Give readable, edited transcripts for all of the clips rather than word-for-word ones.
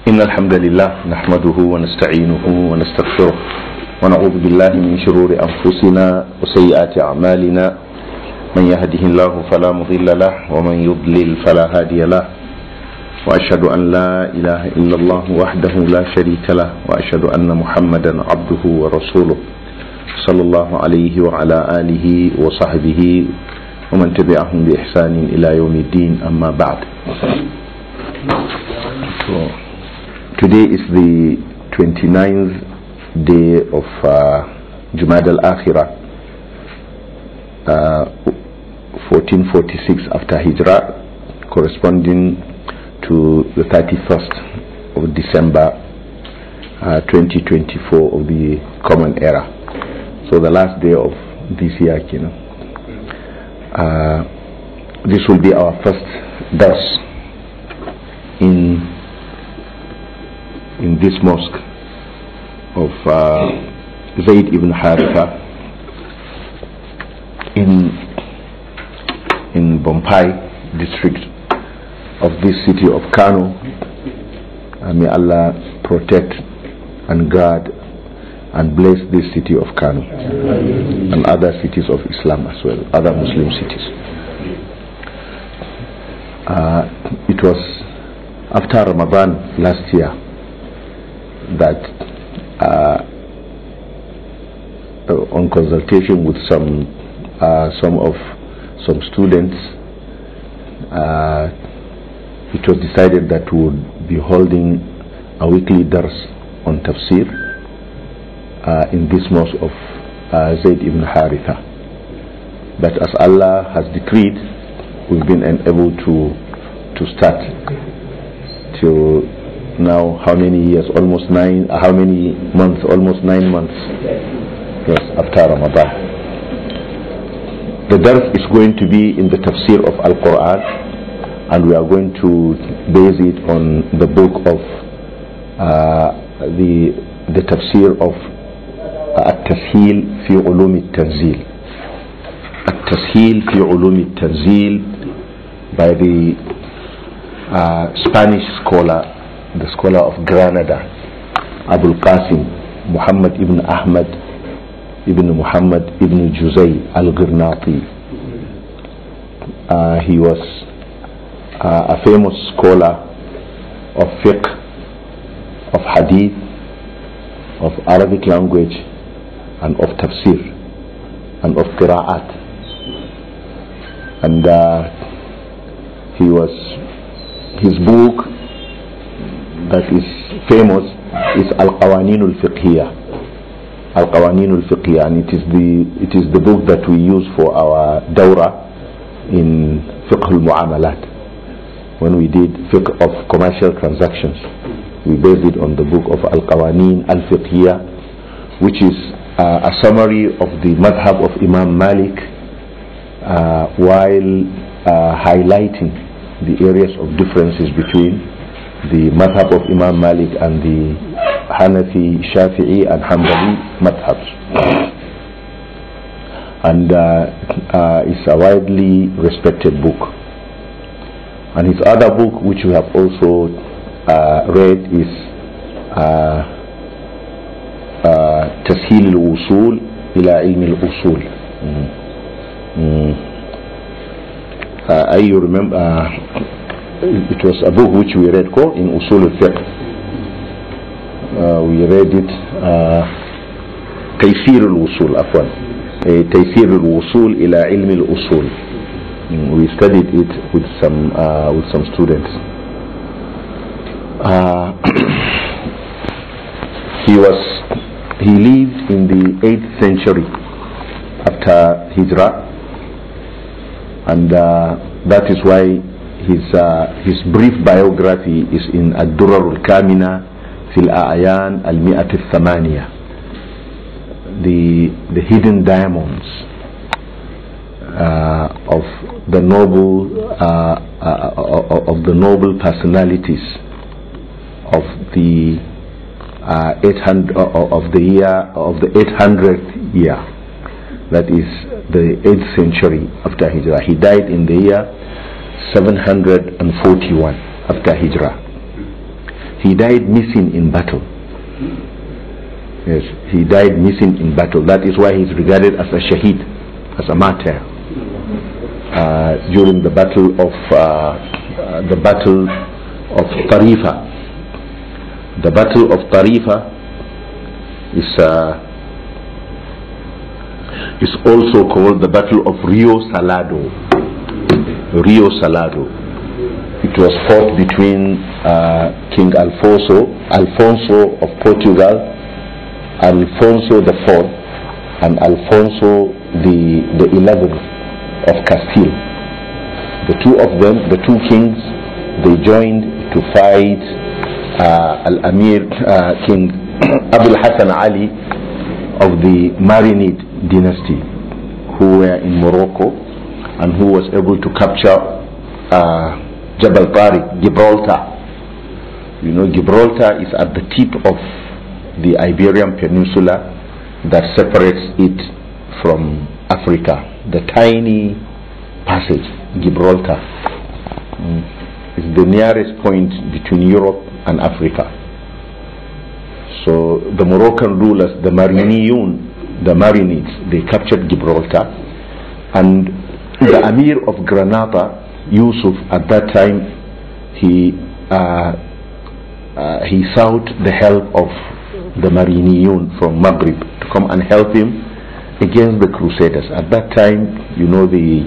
إن الحمد لله نحمده ونستعينه ونستغفره ونعوذ بالله من شرور أنفسنا وسيئات أعمالنا من يهده الله فلا مضل له ومن يضلل فلا هادي له وأشهد أن لا إله إلا الله وحده لا شريك له وأشهد أن محمدا عبده ورسوله صلى الله عليه وعلى آله وصحبه ومن تبعهم بإحسان إلى يوم الدين أما بعد. So, today is the 29th day of Jumad al-Akhirah, 1446 after Hijrah, corresponding to the 31st of December 2024 of the Common Era. So the last day of this year, this will be our first dars in this mosque of Zayd ibn Haritha in Bompai district of this city of Kano. May Allah protect and guard and bless this city of Kano and other cities of Islam as well, other Muslim cities. It was after Ramadan last year that on consultation with some students, it was decided that we would be holding a weekly dars on Tafsir in this mosque of Zayd ibn Haritha. But as Allah has decreed, we've been unable to start till now. How many years? Almost 9. How many months? Almost 9 months. Yes, after Ramadan. The dars is going to be in the Tafsir of Al-Quran, and we are going to base it on the book of the Tafsir of Tashil fi Ulum Tanzil. Tashil fi Ulum Tanzil by the Spanish scholar, the scholar of Granada, Abul Qasim Muhammad ibn Ahmad ibn Muhammad ibn Juzay al-Ghirnati. He was a famous scholar of fiqh, of hadith, of Arabic language, and of tafsir, and of qira'at. And his book that is famous is Al-Qawanin al-Fiqhiyya. Al-Qawanin al-Fiqhiyya, and it is the book that we use for our dawrah in Fiqh al-Mu'amalat. When we did Fiqh of commercial transactions, we based it on the book of Al-Qawanin al-Fiqhiyya, which is a summary of the madhab of Imam Malik, while highlighting the areas of differences between the madhab of Imam Malik and the Hanafi, Shafi'i and Hanbali madhabs. And it's a widely respected book. And his other book, which we have also read, is Tashil al-Usul ila ilm al-Usul. You remember, it was a book which we read in Usul al-Fiqh. We read it, Taysir al-Usul, Taysir al-Usul ila ilm al-Usul. We studied it with some students. He lived in the 8th century after Hijrah, and that is why his brief biography is in Ad-Durar al-Kamina fil A'yan al-Mi'at al-Thamaniya, the hidden diamonds of the noble personalities of the 800th year, that is the 8th century after Hijrah. He died in the year 741 after Hijrah. he died missing in battle. Yes, he died missing in battle. That is why he is regarded as a shaheed, as a martyr, during the battle of Tarifa. The battle of Tarifa is also called the battle of Rio Salado. Rio Salado. It was fought between King Alfonso of Portugal, Alfonso IV, and Alfonso the 11th of Castile. The two of them, the two kings, they joined to fight Al-Amir King Abul Hassan Ali of the Marinid dynasty, who were in Morocco and who was able to capture Jabal Tariq, Gibraltar. You know, Gibraltar is at the tip of the Iberian Peninsula that separates it from Africa. The tiny passage, Gibraltar, is the nearest point between Europe and Africa. So the Moroccan rulers, the Marinids, they captured Gibraltar, and the Amir of Granada, Yusuf, at that time, he sought the help of the Mariniyun from Maghrib to come and help him against the Crusaders. At that time, you know, the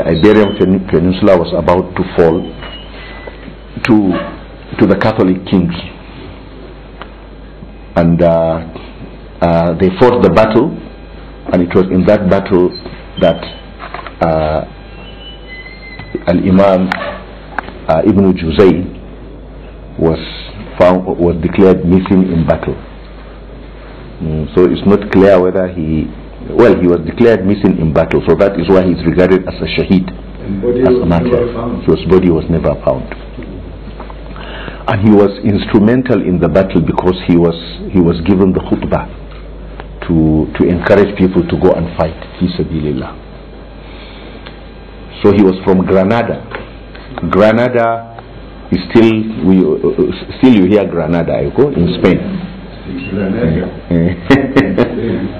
Iberian Peninsula was about to fall to the Catholic kings, and they fought the battle, and it was in that battle that Al-Imam Ibn Juzay was declared missing in battle. So it's not clear whether he was declared missing in battle, so that is why he is regarded as a shaheed, as a martyr. His body was never found. And he was instrumental in the battle because he was given the khutbah to encourage people to go and fight fi sabilillah. So he was from Granada. Granada is still you hear Granada, you go in Spain.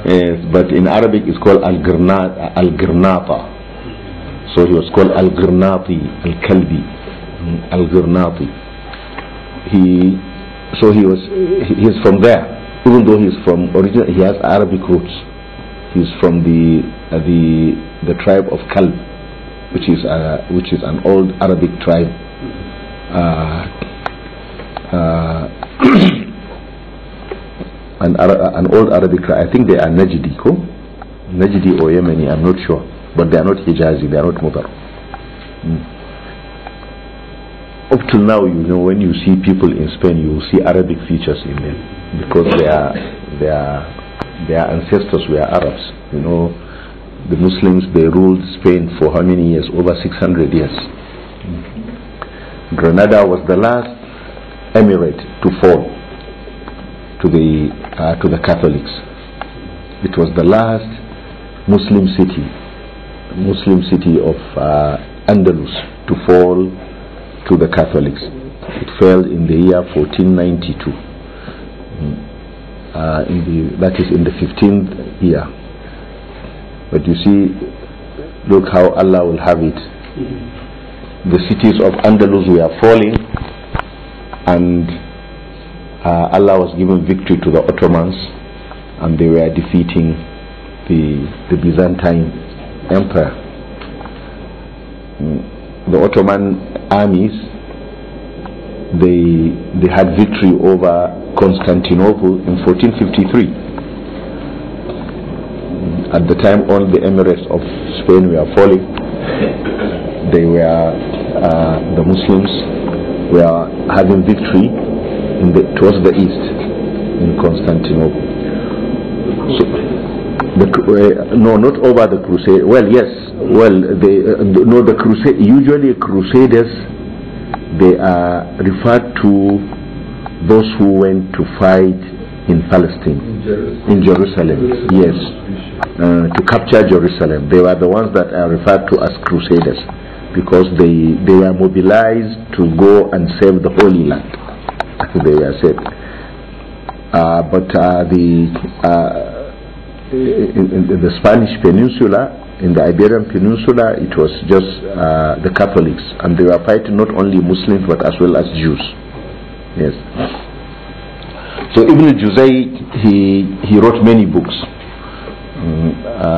Yes, but in Arabic it's called Al-Granata. So he was called Al-Granati, Al-Kalbi, Al-Granati. He's from there, even though he's from originally, he has Arabic roots. He's from the tribe of Kalb, which is an old Arabic tribe. An old Arabic tribe. I think they are Najdi or Yemeni, I'm not sure, but they are not Hijazi, they are not Mudar. Up till now, you know, when you see people in Spain, you will see Arabic features in them because their ancestors were Arabs. You know, the Muslims, they ruled Spain for how many years? Over 600 years. Granada was the last emirate to fall to the Catholics. It was the last Muslim city of Andalus to fall to the Catholics. It fell in the year 1492. That is in the 15th year. But you see, look how Allah will have it. The cities of Andalus were falling, and Allah was giving victory to the Ottomans, and they were defeating the Byzantine Empire. The Ottoman armies, they had victory over Constantinople in 1453. At the time, all the emirates of Spain were falling. They were the Muslims were having victory towards the east in Constantinople. So, no, not over the crusade. Well, yes. Well, the crusade. Usually, crusaders, they are referred to those who went to fight in Palestine, in Jerusalem. Yes, to capture Jerusalem. They were the ones that are referred to as crusaders because they were mobilized to go and save the Holy Land. they are said. But in the Spanish Peninsula, in the Iberian Peninsula, it was just the Catholics, and they were fighting not only Muslims but as well as Jews. Yes. So Ibn Juzay, he wrote many books.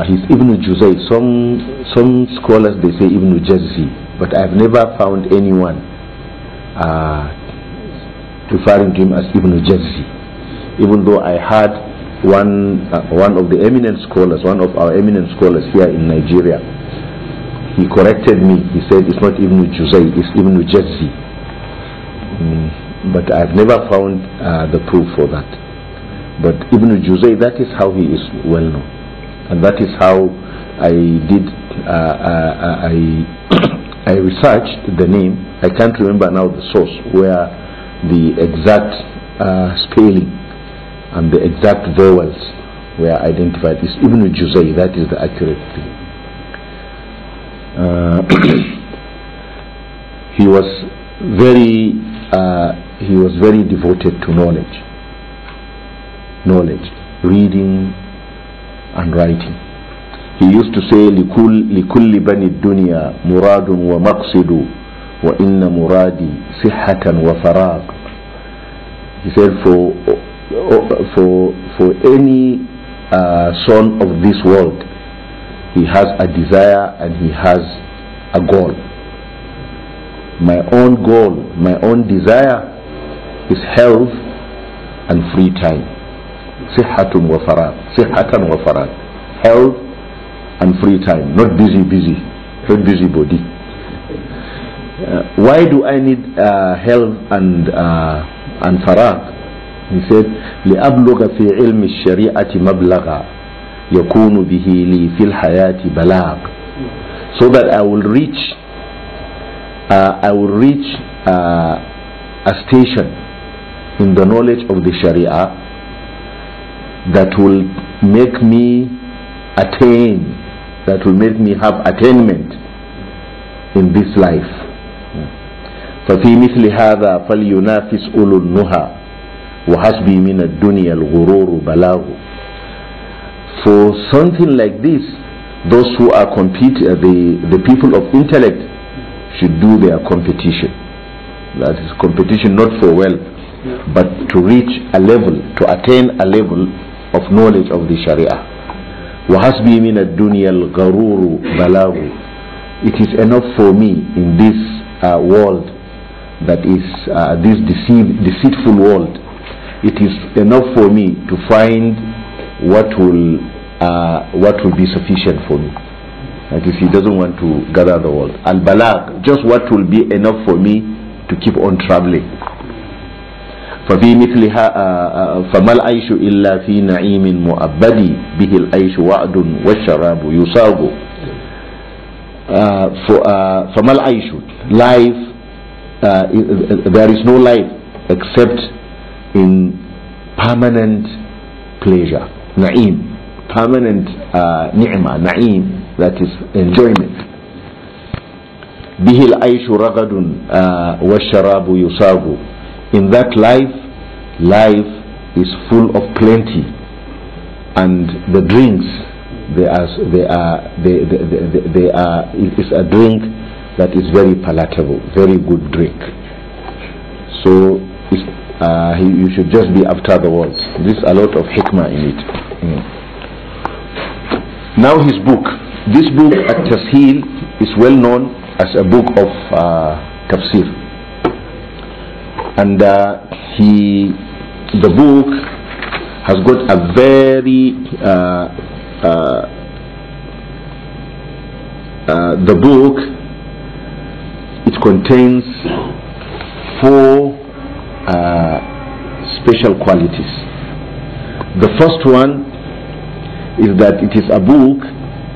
He's Ibn Juzay. Some scholars, they say Ibn Juzay, but I've never found anyone referring to him as Ibn Juzay. Even though I had one of the eminent scholars, one of our eminent scholars here in Nigeria, he corrected me. He said it's not Ibn Juzay, it's Ibn Juzay. But I've never found the proof for that. But Ibn Juzay, that is how he is well known, and that is how I did. I researched the name. I can't remember now the source where the exact spelling and the exact vowels were identified. It's Ibn Juzay. That is the accurate thing. He was very devoted to knowledge, reading and writing. He used to say, لكل بني الدنيا مراد ومقصد وإن مرادي صحة وفراغ. He said, for any son of this world, he has a desire and he has a goal. My own goal, my own desire is health and free time. Sihhatun wa farag. Sihhatan wa farag. Health and free time. Not busybody. Why do I need health and farag? He said, لأبلغ في علم الشريعة مبلغا يكون به لي في الحياة بلاغ. So that I will reach a station in the knowledge of the Sharia that will make me attain, that will make me have attainment in this life. ففي مثل هذا فلينافس أولو النهى وحسبي من الدنيا الغرور بلاغ. For something like this, those who are the people of intellect should do their competition. That is competition not for wealth, but to reach a level, to attain a level of knowledge of the Sharia. وحسبي من الدنيا الغرور بلاغ. It is enough for me in this world, that is this deceitful world. It is enough for me to find what will be sufficient for me. That is, he doesn't want to gather the world. Al-Balag, just what will be enough for me to keep on traveling. ففي مثلها فما العيش إلا في نعيم مؤبد به العيش وعد والشراب يصاب. فما العيش, life, there is no life except in permanent pleasure. Na'im, permanent ni'mah, na'im, that is enjoyment. به العيش رغد والشراب يصاب. In that life is full of plenty, and the drinks, it's a drink that is very palatable, very good drink. So you should just be after the world. There's a lot of hikmah in it. Now his book. This book at Tashil is well known as a book of Tafsir. And the book has got a very the book, it contains 4 special qualities. The first one is that it is a book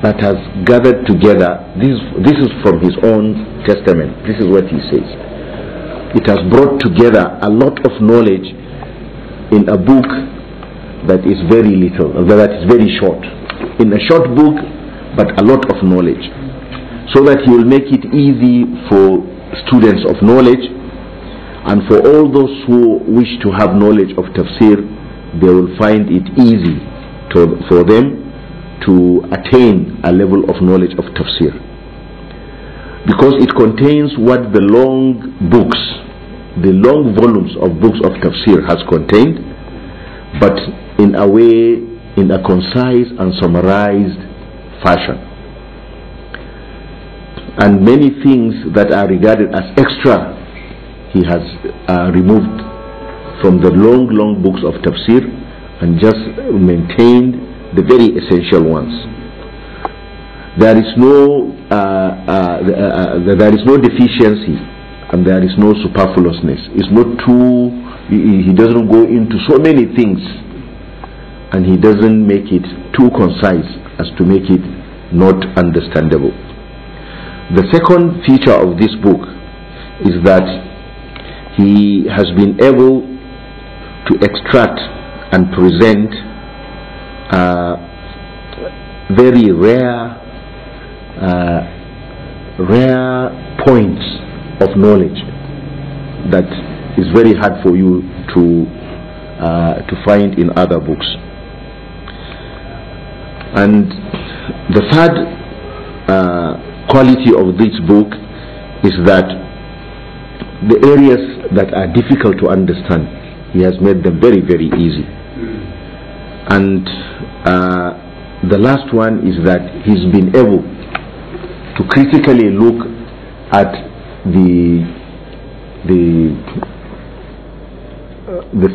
that has gathered together, this is from his own testament, this is what he says. It has brought together a lot of knowledge in a book that is very little, that is very short. In a short book, but a lot of knowledge. So that he will make it easy for students of knowledge And for all those who wish to have knowledge of tafsir, they will find it easy for them to attain a level of knowledge of tafsir, because it contains what the long books, the long volumes of books of tafsir has contained, but in a way, in a concise and summarized fashion. And many things that are regarded as extra, he has removed from the long books of tafsir and just maintained the very essential ones. There is no deficiency, and there is no superfluousness. It's not too. He doesn't go into so many things, and he doesn't make it too concise as to make it not understandable. The second feature of this book is that he has been able to extract and present very rare points of knowledge that is very hard for you to find in other books. And the third quality of this book is that the areas that are difficult to understand, he has made them very, very easy. And the last one is that he's been able to critically look at the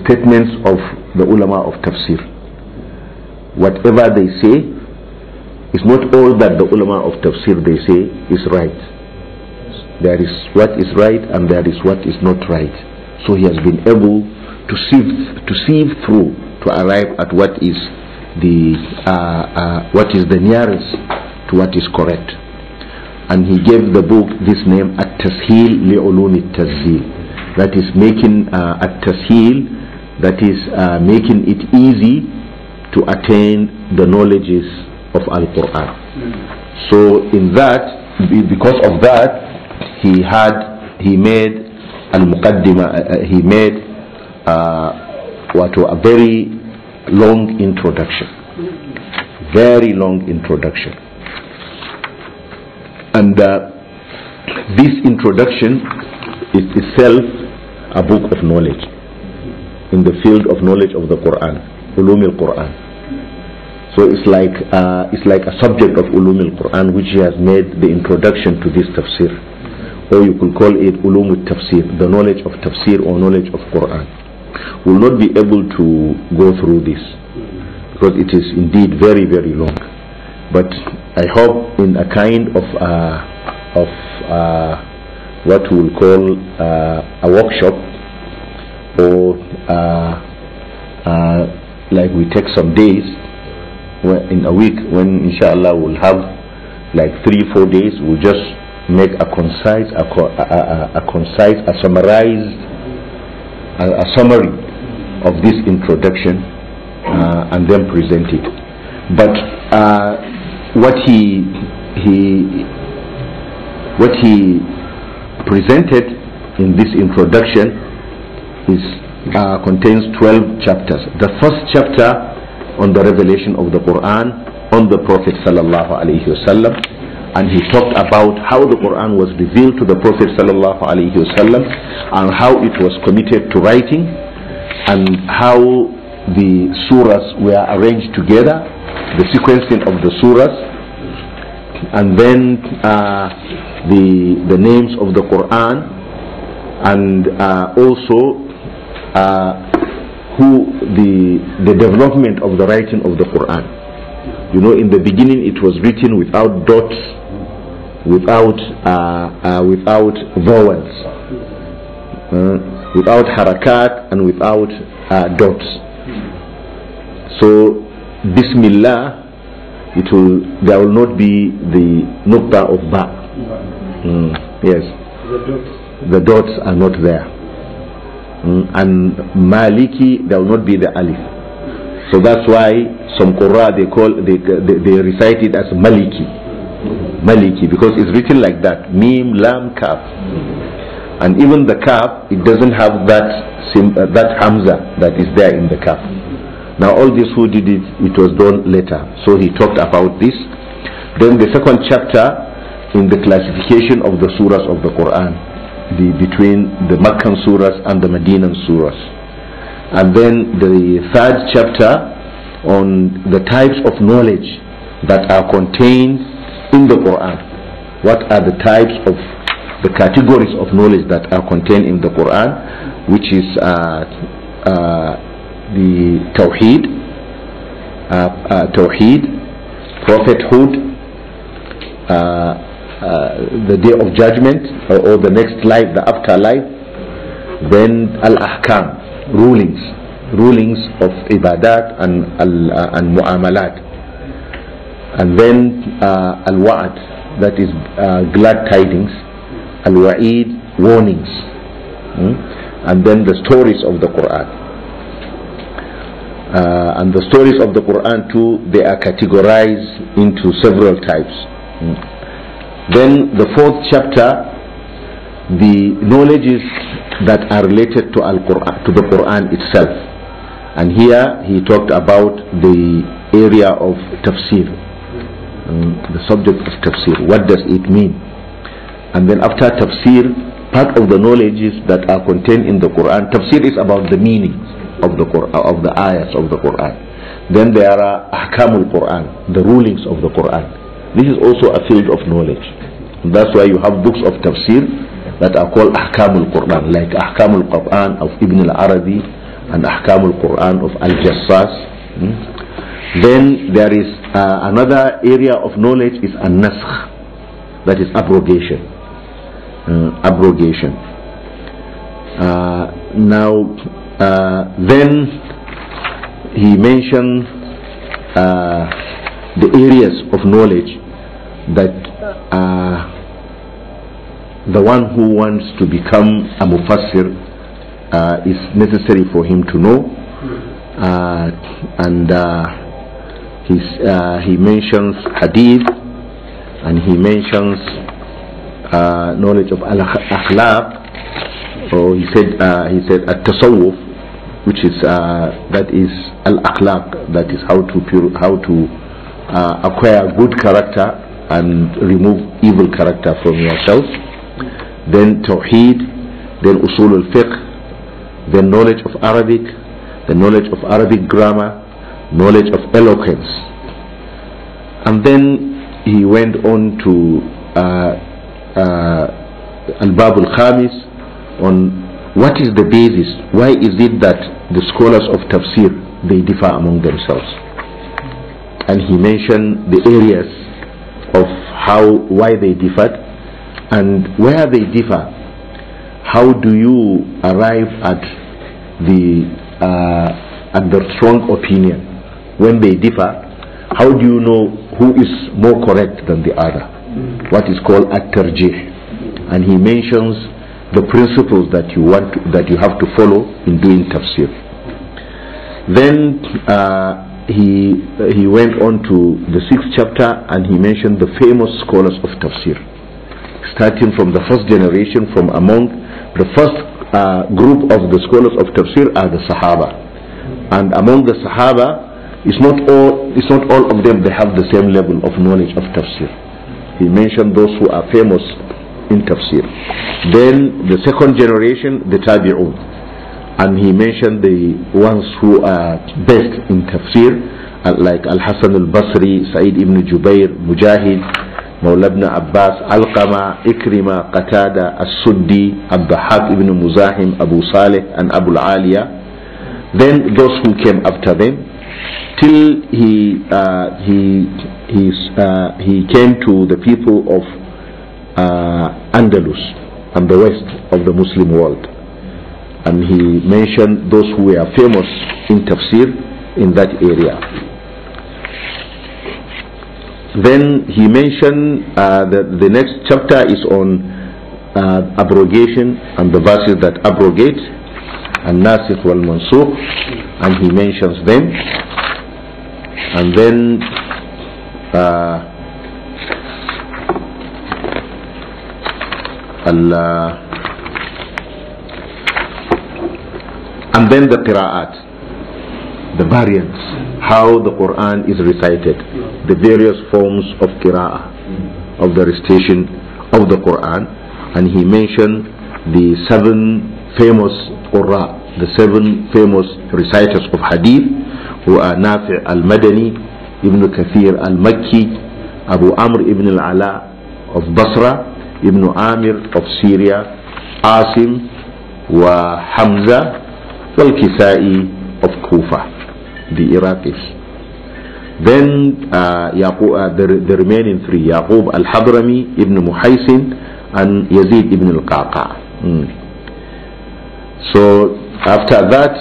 statements of the ulama of tafsir. Whatever they say, it's not all that the ulama of tafsir they say is right. There is what is right and there is what is not right. So he has been able to sieve through to arrive at what is the nearest to what is correct. And he gave the book this name, Tashil li Ulum Tanzil. That is making Tashil, that is making it easy to attain the knowledges of Al-Quran. So in that, because of that, he made Al-Muqaddimah, he made a very long introduction. Very long introduction. And this introduction is itself a book of knowledge in the field of knowledge of the Quran, Ulum al-Quran. So it's like a subject of Ulum al-Quran, which he has made the introduction to this tafsir, or you could call it Ulum al-Tafsir, the knowledge of tafsir or knowledge of Quran. Will not be able to go through this because it is indeed very, very long. But I hope in a kind of what we will call a workshop, or like we take some days in a week, when inshallah we'll have like 3-4 days, we'll just make a summary of this introduction and then present it. But what he presented in this introduction contains 12 chapters. The first chapter on the revelation of the Quran on the Prophet sallallahu alaihi wasallam, and he talked about how the Quran was revealed to the Prophet sallallahu alaihi wasallam and how it was committed to writing, and how the surahs were arranged together, the sequencing of the surahs, and then the names of the Quran, and also the development of the writing of the Quran. You know, in the beginning it was written without dots, without vowels, without harakat, and without dots. So Bismillah, there will not be the nukta of ba. Yes, the dots are not there. And Maliki, there will not be the alif. So that's why some Qur'an they recite it as Maliki, because it's written like that, Mim Lam Kaf. And even the kaf, it doesn't have that hamza that is there in the kaf. Now all this, who did it? It was done later. So he talked about this. Then the second chapter in the classification of the surahs of the Quran, between the Meccan surahs and the Medinan surahs. And then the third chapter on the types of knowledge that are contained in the Quran. What are the types of the categories of knowledge that are contained in the Quran, which is the Tawheed, prophethood, the day of judgment, or the next life, the afterlife. Then al-ahkam, rulings of ibadat and mu'amalat. And then al-wa'ad, that is glad tidings, al-wa'id, warnings. And then the stories of the Quran. And the stories of the Quran too, they are categorized into several types. Then the fourth chapter, the knowledges that are related to Al-Quran, to the Quran itself. And here he talked about the area of Tafsir, the subject of Tafsir. What does it mean? And then after Tafsir, part of the knowledges that are contained in the Quran, Tafsir is about the meanings of the Quran, of the ayahs of the Quran. Then there are Ahkamul Quran, the rulings of the Quran. This is also a field of knowledge. And that's why you have books of Tafsir that are called Ahkamul Quran, like Ahkamul Quran of Ibn al-Arabi and Ahkamul Quran of Al-Jassas. Then there is another area of knowledge is An-Nasakh, that is abrogation. Abrogation. Then he mentioned the areas of knowledge that the one who wants to become a mufassir is necessary for him to know. He mentions hadith, and he mentions knowledge of al-akhlaq. So he said at-tasawwuf, which is that is al-akhlaq, that is how to acquire good character and remove evil character from yourself. Then Tawheed, then Usul al-Fiqh, then knowledge of Arabic, the knowledge of Arabic grammar, knowledge of eloquence. And then he went on to Al-Bab al-Khamis, on what is the basis, why is it that the scholars of Tafsir, they differ among themselves. And he mentioned the areas of why they differed, and where they differ, how do you arrive at the strong opinion. When they differ, how do you know who is more correct than the other? What is called at-tarjih. And he mentions the principles that you have to follow in doing tafsir. Then he went on to the 6th chapter, and he mentioned the famous scholars of tafsir, starting from the first generation. From among the first group of the scholars of tafsir are the Sahaba, and among the Sahaba, it's not all of them they have the same level of knowledge of tafsir. He mentioned those who are famous in tafsir. Then the second generation, the Tabi'un, and he mentioned the ones who are best in tafsir, like Al-Hasan al-Basri, Sa'id ibn Jubair, Mujahid, Mawla ibn Abbas, Alqama, Ikrima, Qatada, As-Suddi, Abdahak ibn Muzahim, Abu Saleh, and Abu al-Aliya. Then those who came after them, till he came to the people of Andalus and the west of the Muslim world, and he mentioned those who were famous in tafsir in that area. Then he mentioned the next chapter is on abrogation and the verses that abrogate, and nasikh wal mansukh, and he mentions them. And then And then the qira'at, the variants, how the Quran is recited, the various forms of qira'ah, of the recitation of the Quran. And he mentioned the 7 famous qurra, the 7 famous reciters of hadith, who are Nafi' al-Madani, Ibn Kathir al-Makki, Abu Amr ibn al-Ala of Basra, Ibn Amir of Syria, Asim wa Hamza wal-Kisai of Kufa, the Iraqis. Then the remaining 3, Yaqub al-Hadrami, Ibn Muhaysin, and Yazid ibn al-Qaqa. So after that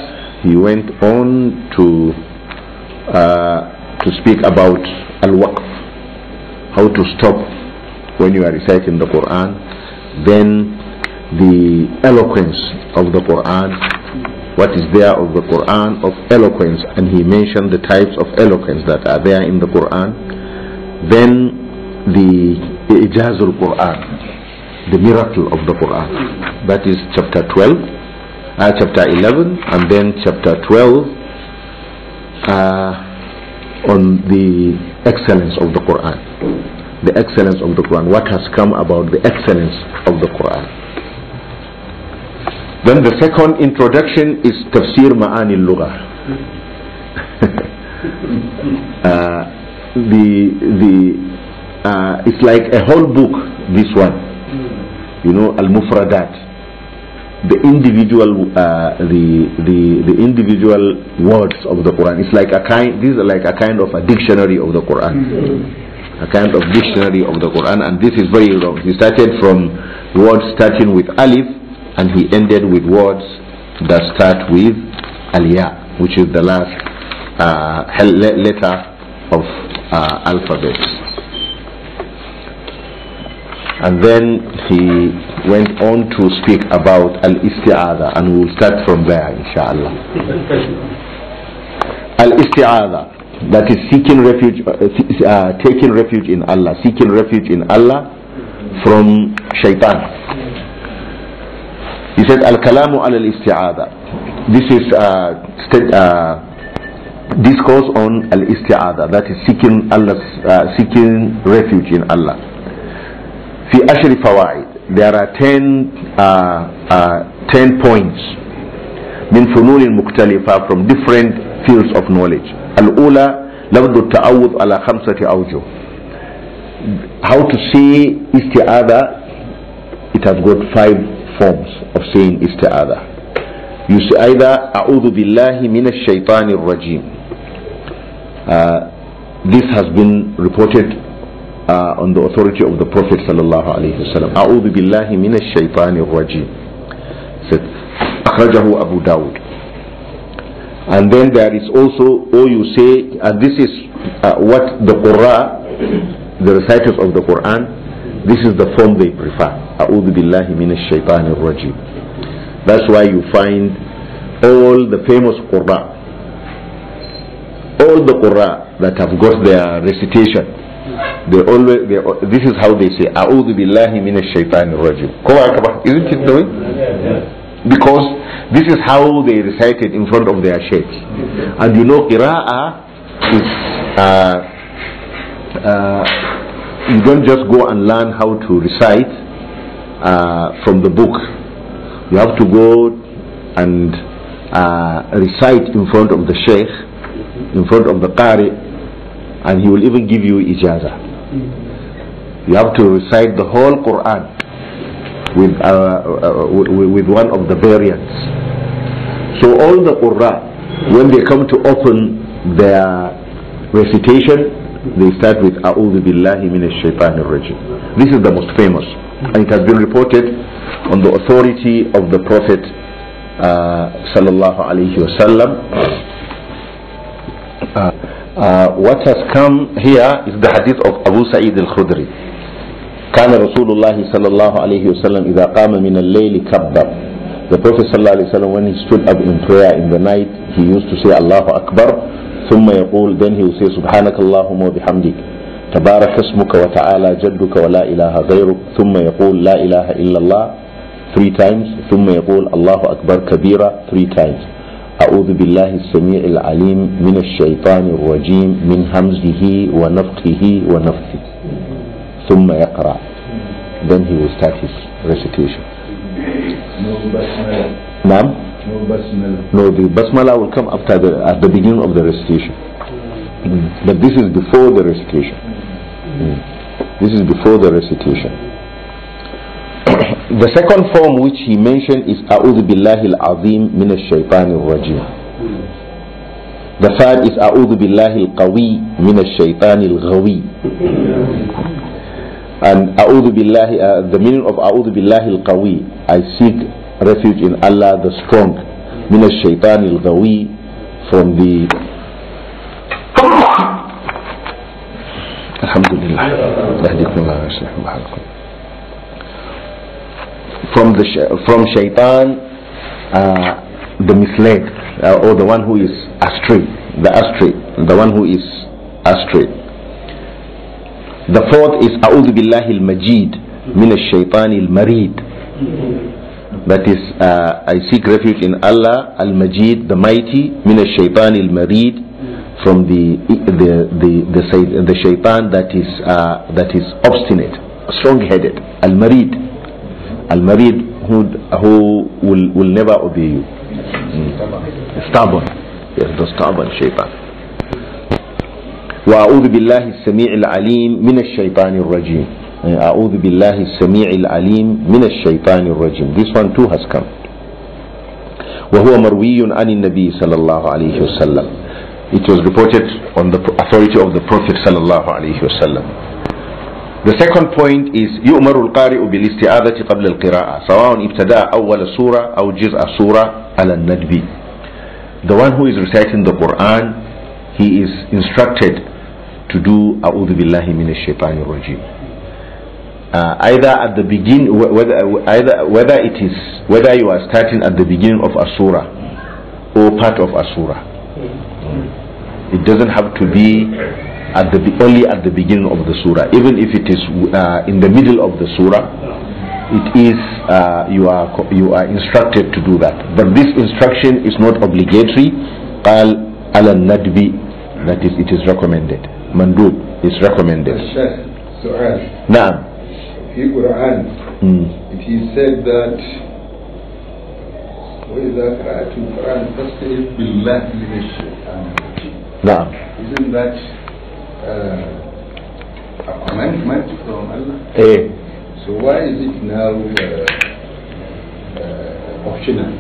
he went on to speak about al-waqf, how to stop when you are reciting the Quran, then the eloquence of the Quran, what is there of the Quran of eloquence, and he mentioned the types of eloquence that are there in the Quran. Then the Ijazul Quran, the miracle of the Quran, that is chapter 11, and then chapter 12 on the excellence of the Quran, the excellence of the Quran, what has come about the excellence of the Quran. Then the second introduction is Tafsir Ma'ani al-Lugha. It's like a whole book, this one, you know, al-Mufradat, the individual the individual words of the Quran. It's like this is like a kind of a dictionary of the Quran, a kind of dictionary of the Quran. And this is very long. He started from words starting with alif, and he ended with words that start with al-ya, which is the last letter of alphabet. And then he went on to speak about al-isti'adha, and we will start from there, inshallah. Al-isti'adha, that is seeking refuge, taking refuge in Allah, seeking refuge in Allah from shaitan. He said, al-kalamu al-isti'adha. This is discourse on al-isti'adha, that is seeking Allah's, seeking refuge in Allah. في 10 فوائد, there are 10 points من فنون مختلفة from different fields of knowledge. الأولى لفظ التعوذ على 5 أوجه. How to say isti'adha, it has got 5 forms of saying isti'adha. You say either أعوذ بالله من الشيطان الرجيم. This has been reported on the authority of the Prophet sallallahu alaihi wasallam. A'udhu billahi minash shaitanir rajim. Said akhrajahu Abu Dawud. And then there is also, or you say, and this is what the Qur'an, the reciters of the Quran, this is the form they prefer. A'udhu billahi minash shaitanir rajim. That's why you find all the famous Qur'an, all the Qur'an that have got their recitation, this is how they say, A'udhu billahi minash shaitanir rajim. Isn't it the way? Because this is how they recited in front of their sheikh. And you know, qira'ah is, you don't just go and learn how to recite from the book. You have to go and recite in front of the sheikh, in front of the qari, and he will even give you ijazah. You have to recite the whole Quran with one of the variants. So all the Qur'an, when they come to open their recitation, they start with A'udhu billahi minash shaitanir rajim. This is the most famous, and it has been reported on the authority of the Prophet sallallahu alaihi wasallam. What has come here is the hadith of Abu Sa'id al-Khudri. كان رسول الله صلى الله عليه وسلم إذا قام من الليل كبر. The Prophet صلى الله عليه وسلم, when he stood up in prayer in the night, he used to say Allahu Akbar. ثم يقول, then he will say سبحانك اللهم وبحمدك تبارك اسمك وتعالى جدك ولا إله غيرك. ثم يقول لا إله إلا الله 3 times. ثم يقول الله أكبر كبيرا 3 times. أعوذ بالله السميع العليم من الشيطان الرجيم من همزه ونفخه ونفثه ثم يقرأ. Then he will start his recitation. No basmala. Naam? No basmala. No, the basmala will come at the beginning of the recitation. But this is before the recitation. This is before the recitation. The second form which he mentioned is A'udhu Billahi Al-Azim Min Ash-Shaytan Al-Rajim. The third is A'udhu Billahi Al-Qawi Min Ash-Shaytan Al-Ghawi. And A'udhu Billahi, the meaning of A'udhu Billahi Al-Qawi, I seek refuge in Allah the strong, Min Ash-Shaytan Al-Ghawi, from the Alhamdulillah. From shaitan, the misled, or the one who is astray, the one who is astray. The fourth is A'udhu Billahi al-Majid min ash-Shaytan al-Marid. That is, I seek refuge in Allah al-Majid, the mighty, min ash-Shaytan al-Marid, from the shaitan that is obstinate, strong-headed, al-Marid. Al-Marid, who will never obey you. Stubborn. Yes, the stubborn shaitan. وأعوذ بالله السميع العليم من الشيطان الرجيم. أعوذ بالله السميع العليم من الشيطان الرجيم. This one too has come. وهو مروي عن النبي صلى الله عليه وسلم. It was reported on the authority of the Prophet صلى الله عليه وسلم. The second point is يؤمر القارئ بالاستعاذة قبل القراءة سواء ابتدأ أول سورة أو جزء سورة على الندب. The one who is reciting the Quran, he is instructed to do أعوذ بالله من الشيطان الرجيم. Either at the beginning, whether you are starting at the beginning of a surah or part of a surah. It doesn't have to be only at the beginning of the surah. Even if it is in the middle of the surah, it is you are instructed to do that. But this instruction is not obligatory. قال على الندب, that is, it is recommended. Mandub is recommended. نعم. في Quran, it is said that وإذا قرأت القرآن فاستعذ بالله من الشيطان الرجيم. نعم. Isn't that a commandment from Allah? So why is it now optional?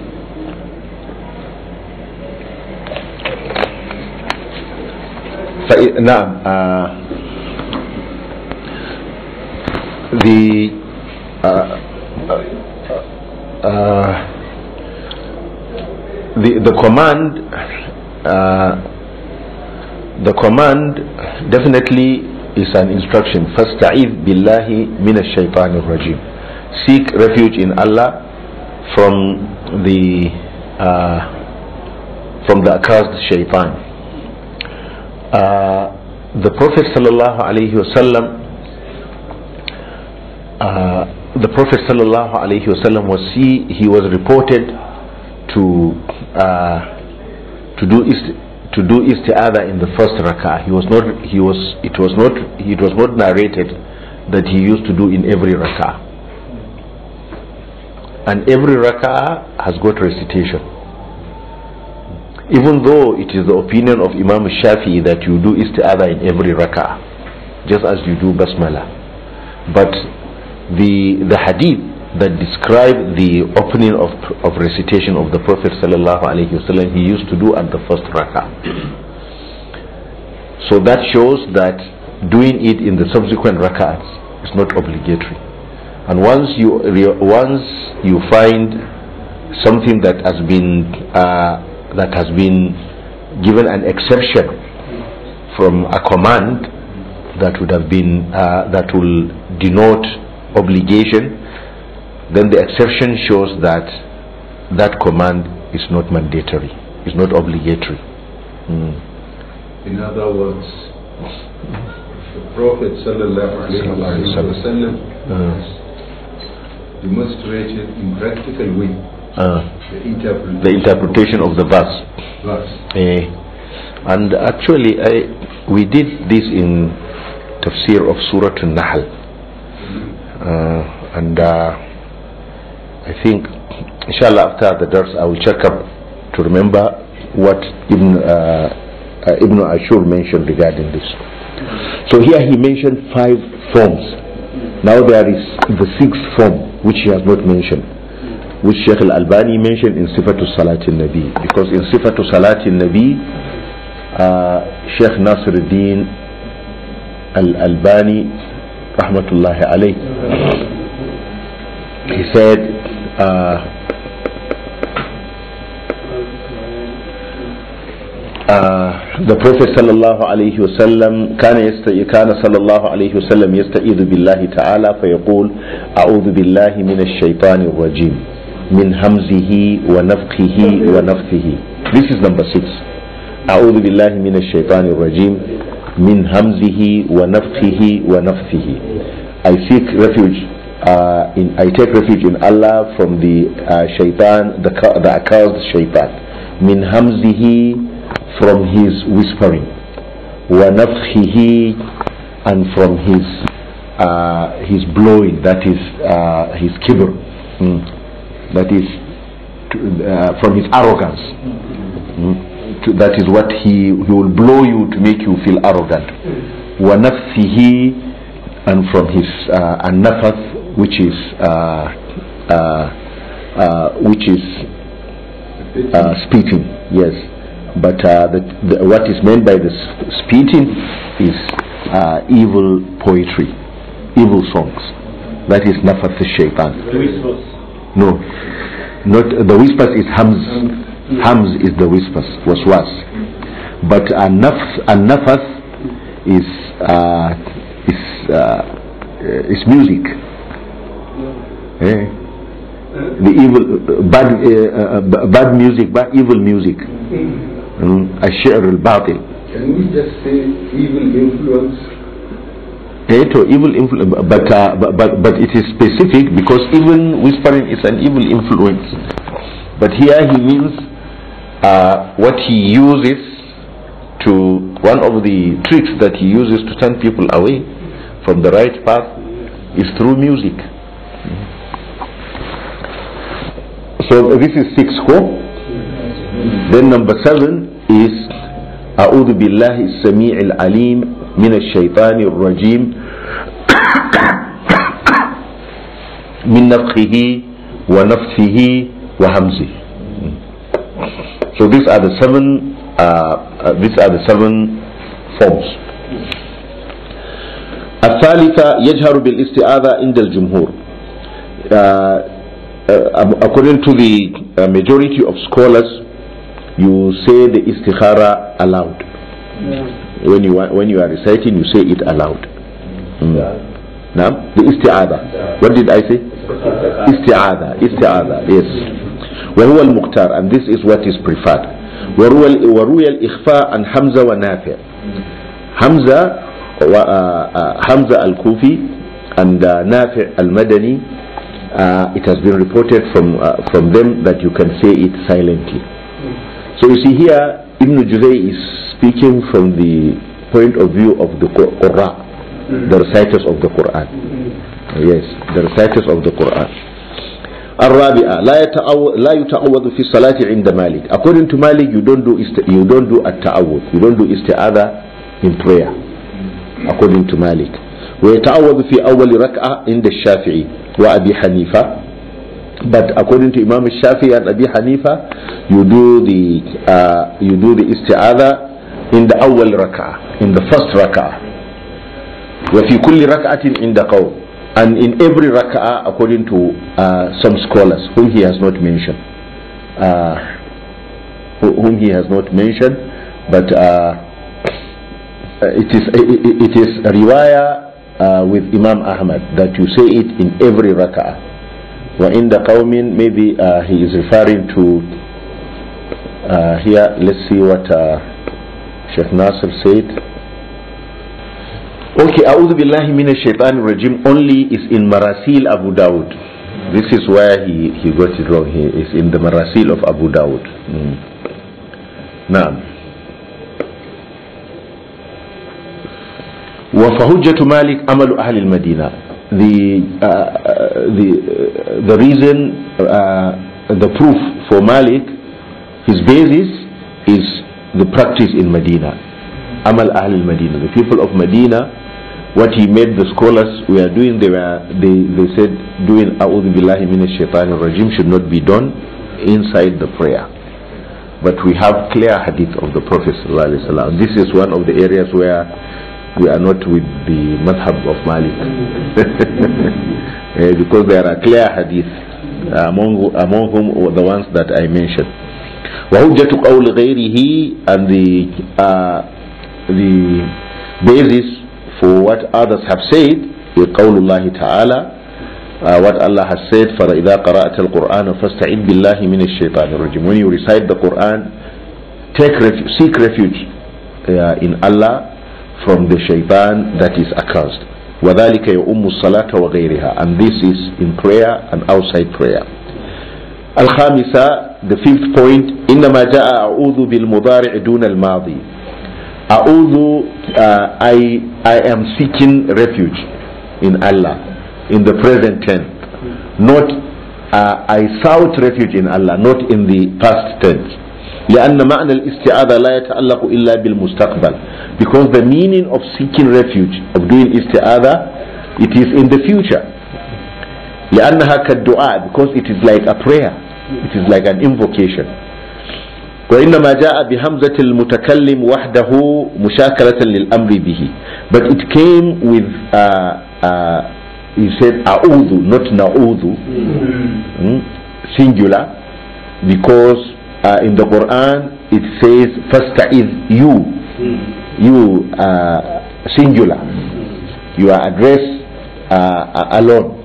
نعم. The command definitely is an instruction. فَاسْتَعِذْ بِاللَّهِ مِنَ الشَّيْطَانِ الرَّجِيمِ. Seek refuge in Allah from the accursed shaitan. The Prophet sallallahu alaihi wasallam, he was reported to do isti'adha in the first rak'ah. It was not narrated that he used to do in every rak'ah. And every rak'ah has got recitation. Even though it is the opinion of Imam Shafi'i that you do isti'adha in every rak'ah, just as you do basmala. But the hadith that describe the opening of recitation of the Prophet sallallahu alaihi wasallam, he used to do at the first rak'ah. So that shows that doing it in the subsequent rak'ahs is not obligatory. And once you find something that has been given an exception from a command that will denote obligation, then the exception shows that that command is not mandatory, is not obligatory. In other words, the Prophet sallallahu alaihi wasallam demonstrated in practical way the interpretation of the verse. And actually we did this in Tafsir of Surah An-Nahl, and I think inshallah after the dars I will check up to remember what Ibn Ashur mentioned regarding this. So here he mentioned 5 forms. Now there is the 6th form which he has not mentioned, which Sheikh Al-Albani mentioned in Sifatu Salatin Nabi, because in Sifatu Salatin Nabi Sheikh Nasiruddin Al-Albani rahmatullahi alayh, he said the Prophet sallallahu alayhi wasallam كان صلى الله عليه وسلم يستعيذ بالله تعالى فيقول أعوذ بالله من الشيطان الرجيم من همزه ونفخه ونفثه. This is number 6. أعوذ بالله من الشيطان الرجيم من همزه ونفخه ونفثه. I seek refuge I take refuge in Allah from the shaitan, the accursed shaitan. من همزه, from his whispering, وَنَفْخِهِ, and from his blowing, that is his kibr, that is from his arrogance. That is what he will blow you to make you feel arrogant. وَنَفْثِهِ, and from his an-nafath, which is spitting, yes. But what is meant by the spitting is evil poetry, evil songs. That is nafath shaitan. No, not the whispers is hams. Hams is the whispers, waswas. But an-nafath is music. The evil, bad music, bad evil music. الشعر الباطل. Can we just say evil influence? Evil influence, but it is specific, because even whispering is an evil influence. But here he means what he uses to, one of the tricks that he uses to turn people away from the right path is through music. So this is 6 core. Then number 7 is أعوذ بالله السميع العليم من الشيطان الرجيم من نفخه ونفثه وهمزه. So these are the 7 forms. الثالثة يجهر بالاستعاذة عند الجمهور. According to the majority of scholars, you say the istikhara aloud. When you are reciting, you say it aloud. Now the isti'adha. What did I say? Isti'adha. Yes. وهو المختار, and this is what is preferred. وروي الإخفاء عن حمزة ونافع. Hamza al-Kufi and Nafi' al-Madani. It has been reported from them that you can say it silently. So you see here, Ibn Juzay is speaking from the point of view of the Qur'an, the reciters of the Qur'an. Yes, the reciters of the Qur'an. الرابعة لا يتعوذ في الصلاة عند مالك. According to Malik, you don't do at-ta'awudh, you don't do isti'adha in prayer. According to Malik, ويتعوذ في أول ركعة عند الشافعي وأبي حنيفة. But according to Imam Shafi and Abi Hanifa, you do the isti'adha in the awwal rak'ah, in the first rak'ah. وفي كل ركعة عند قوم, and in every rak'ah, according to some scholars whom he has not mentioned, but it is a riwayah with Imam Ahmad that you say it in every rak'ah. وَإِنْدَ قَوْمٍ, maybe he is referring to here. Let's see what Sheikh Nasir said. Okay, أعوذ بالله من الشيطان الرجيم only is in Marasil Abu Dawud. This is where he got it wrong. He is in the Marasil of Abu Dawud. Naam. وفهجة مالك عمل أهل المدينة. The reason, the proof for Malik, his basis is the practice in Medina. Amal Ahl al-Madina, the people of Medina, what he made the scholars were doing, they said doing A'udhu Billahi Minash Shaitanir Rajim should not be done inside the prayer. But we have clear hadith of the Prophet ﷺ. This is one of the areas where we are not with the madhab of Malik. Because there are clear hadith among whom the ones that I mentioned. وَهُجَّةُ قَوْلِ غَيْرِهِ, and the basis for what others have said is قول الله تعالى, what Allah has said, فَإِذَا قَرَأْتَ الْقُرْآنَ فَاسْتَعِذْ بِاللَّهِ مِنَ الشَّيْطَانِ الرَّجِيمِ. When you recite the Quran, seek refuge in Allah from the shaitan that is accursed. وَذَلِكَ يَؤُمُّ الصَّلَاةَ وَغَيْرِهَا, and this is in prayer and outside prayer. الخامسة, the fifth point, إنما جاء أعوذ بالمضارع دون الماضي. أعوذ, I am seeking refuge in Allah in the present tense, not I sought refuge in Allah, not in the past tense. لأن معنى الاستعاذة لا يتعلق إلا بالمستقبل, because the meaning of seeking refuge, of doing isti'adha, it is in the future. لأنها كالدعاء, because it is like a prayer, it is like an invocation. وإنما جاء بهمزة المتكلم وحده مشاكلة للأمر به, but it came with he said أعوذ, not نعوذ, singular, because in the Quran it says فاستعذ, you singular, you are addressed alone.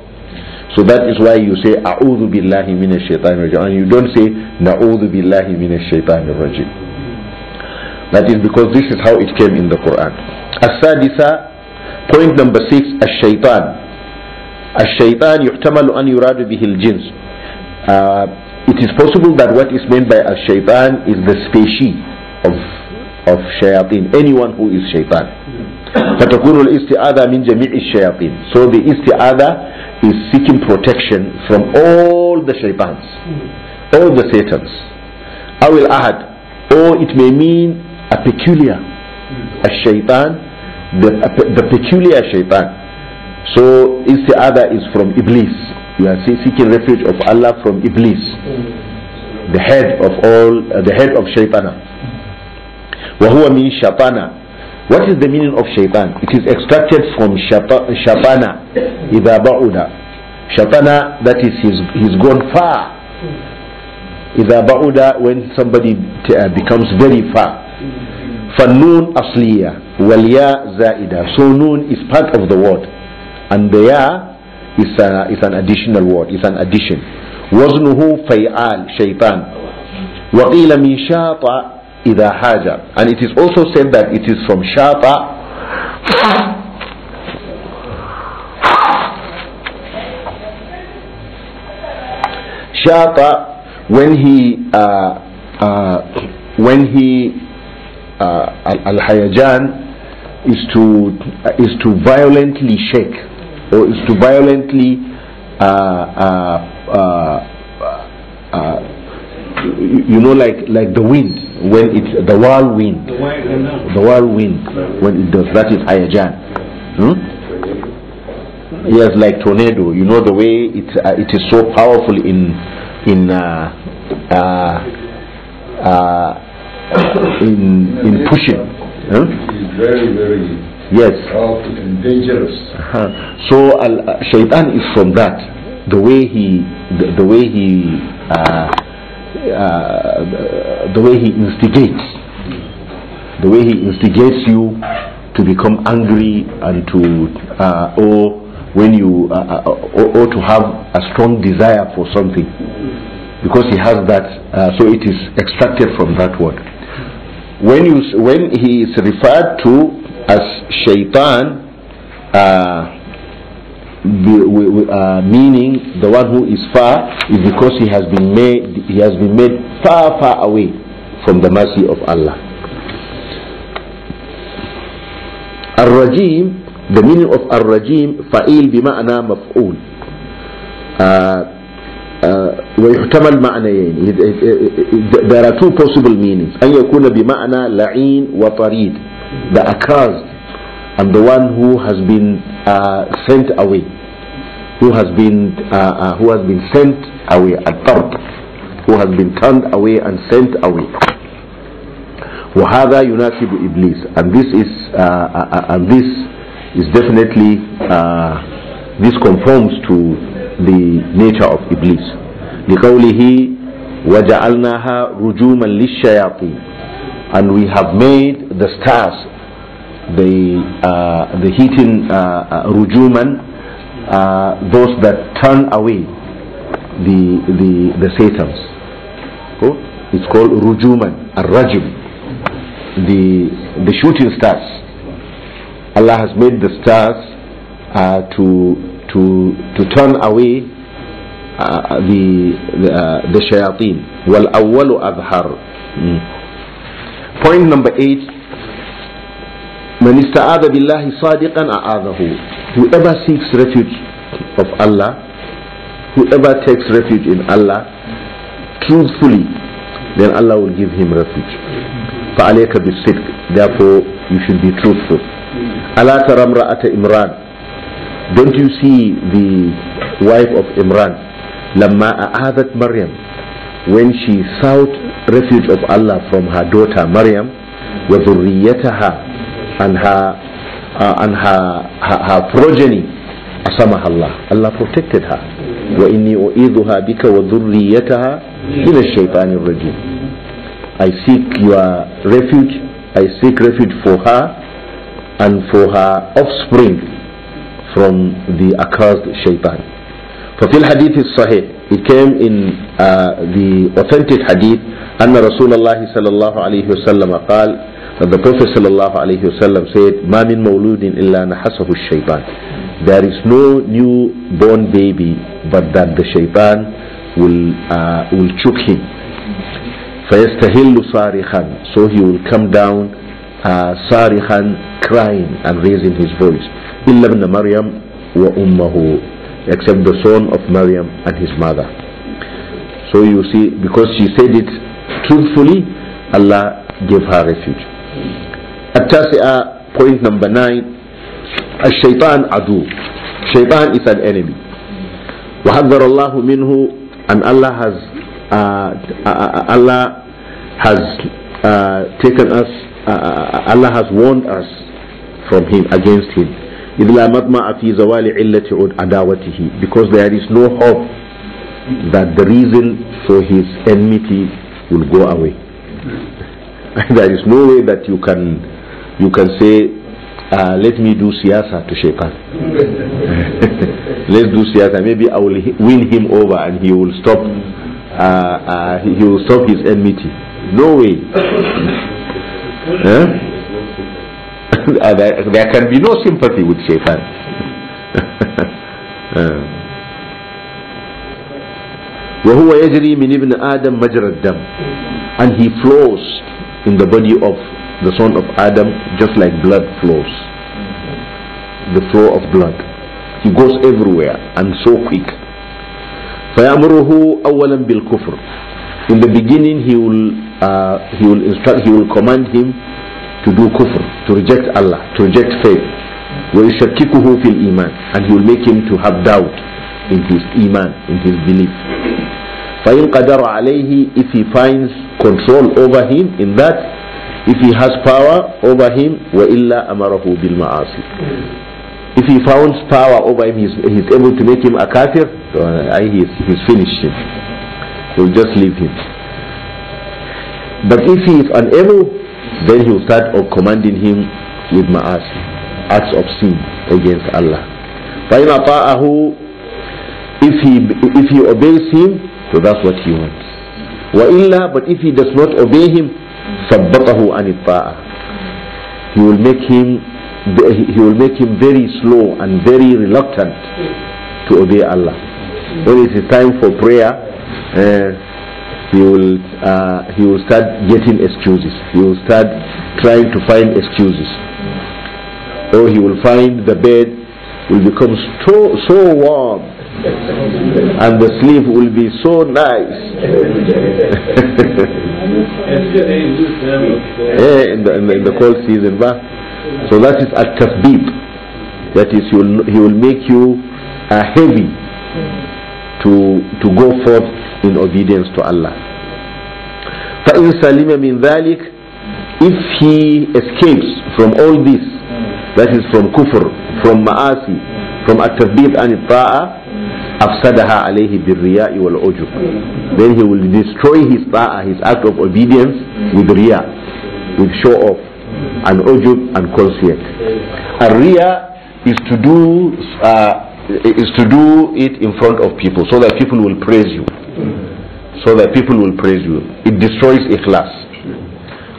So that is why you say أعوذ بالله من الشيطان الرجيم, and you don't say نعوذ بالله من الشيطان الرجيم. That is because this is how it came in the Quran. السادسة, point number 6, الشيطان يحتمل أن يراد به الجنس. It is possible that what is meant by الشيطان is the species of shayateen, anyone who is shaitan. فتكون الاستعاذة من جميع الشياطين. So the isti'adha is seeking protection from all the shaitans, all the satans. أو الأحد, or it may mean a peculiar, a shaitan, the peculiar shaitan. So isti'adha is from Iblis. You are seeking refuge of Allah from Iblis, the head of all, the head of shaitana. وهو من شطانة. What is the meaning of shaitan? It is extracted from shatana, إذا بعد. Shatana, that is he's gone far. إذا بعد, when somebody becomes very far. فالنون أصلية والياء زائدة. So noon is part of the word, and the ya is an additional word, is an addition. وزنه فيعال, shaitan. وقيل من شاطأ إذا حاجة, and it is also said that it is from shata. Shata, when he al-hayajan is to violently shake, or is to violently you know, like the wind, when it's the whirlwind, when it does, that is hayajan. Yes, like tornado. You know the way it is so powerful in pushing. It's very, very powerful and dangerous. So shaitan is from that. The way he instigates you to become angry and to or when you or to have a strong desire for something, because he has that. So it is extracted from that word. When he is referred to as shaitan, meaning the one who is far is because he has been made far away from the mercy of Allah. Ar-Rajim, the meaning of Ar-Rajim, fa'il bima'na maf'ul. ويحتمل معنيين. There are two possible meanings. أن يكون بمعنى لعين وطريد, the accursed and the one who has been sent away, who has been sent away, at-tard, who has been turned away and sent away. وهذا يناسب إبليس, and this is definitely this conforms to the nature of Iblis. لقوله وجعلناها رجوما للشياطين, and we have made the stars, the heating rujuman, those that turn away the Satans. Oh, it's called rujuman, ar-rajim, the shooting stars. Allah has made the stars to turn away the shayateen. Wal awwalu adhar. Point number 8. Man ista'adha billahi sadiqan a'adahu. Whoever seeks refuge of Allah, whoever takes refuge in Allah truthfully, then Allah will give him refuge. فَعَلَيْكَ بِالصِّدْقِ, therefore you should be truthful. أَلَا تَرَى امْرَأَةَ إِمْرَانَ, don't you see the wife of Imran, لَمَّا أَعَاذَتْ Maryam, when she sought refuge of Allah from her daughter Maryam, وَذُرِّيَّتَهَا, and her progeny, أَسَمَهَا Allah, Allah protected her. وَإِنِّي أُعِيذُهَا بِكَ وَذُرِّيَّتَهَا مِنَ الشَّيْطَانِ الرَّجِيمِ. I seek your refuge, I seek refuge for her and for her offspring from the accursed shaitan. ففي الحديث الصحيح, it came in the authentic hadith, أن رسول الله صلى الله عليه وسلم قال, that the Prophet صلى الله عليه وسلم said, ما من مولود إلا نحسه الشيطان. There is no newborn baby but that the shaitan will choke him. فيستهل صارخا, so he will come down صارخا, crying and raising his voice. إلا ابن مريم وأمه, except the son of Maryam and his mother. So you see, because she said it truthfully, Allah gave her refuge. التاسعة, point number 9, الشيطان عدو. Shaitan is an enemy. وحذر الله منه, and Allah has taken us, Allah has warned us from him, against him. إذ لا مطمع في زوال علة عداوته, because there is no hope that the reason for his enmity will go away. There is no way that you can say, let me do siyasa to shaitan. Let's do siyasa, maybe I will win him over and he will stop his enmity. No way. There can be no sympathy with shaitan. وهو يجري من ابن آدم مجرى الدم, and he flows in the body of the son of Adam just like blood flows, the flow of blood. He goes everywhere and so quick. فيأمره أولا بالكفر. In the beginning he will command him to do kufr, to reject Allah, to reject faith. ويشككه في الإيمان, and he will make him to have doubt in his iman, in his belief. فإن قدر عليه, if he finds control over him in that, if he has power over him, وإلا أمره بالمعاصي. If he finds power over him, he's able to make him a kafir, he's finished him. He'll just leave him. But if he is unable, then he will start commanding him with ma'asi, acts of sin against Allah. فإن أطاعه, if he obeys him, so that's what he wants. وإلا, but if he does not obey him, ثبطه عن الطاعة, he will make him he will make him very slow and very reluctant to obey Allah. When it is time for prayer, he will start getting excuses. He will start trying to find excuses. Or he will find the bed will become so warm and the sleep will be so nice. in the cold season, so that is at-tasbih. That is, he will make you heavy to go forth in obedience to Allah. فَإِنْ سَلِمَ مِنْ ذَلِكَ, if he escapes from all this, that is from kufr, from ma'asi, from at-tasbih and at-ta'ah, أَفْسَدَهَا عَلَيْهِ بِالرِّيَاءِ وَالْعُجُبِ, then he will destroy his ta'ah, his act of obedience, with riya, with show off, and ujub and conceit. And riya is to do it in front of people, so that people will praise you. So that people will praise you. It destroys ikhlas.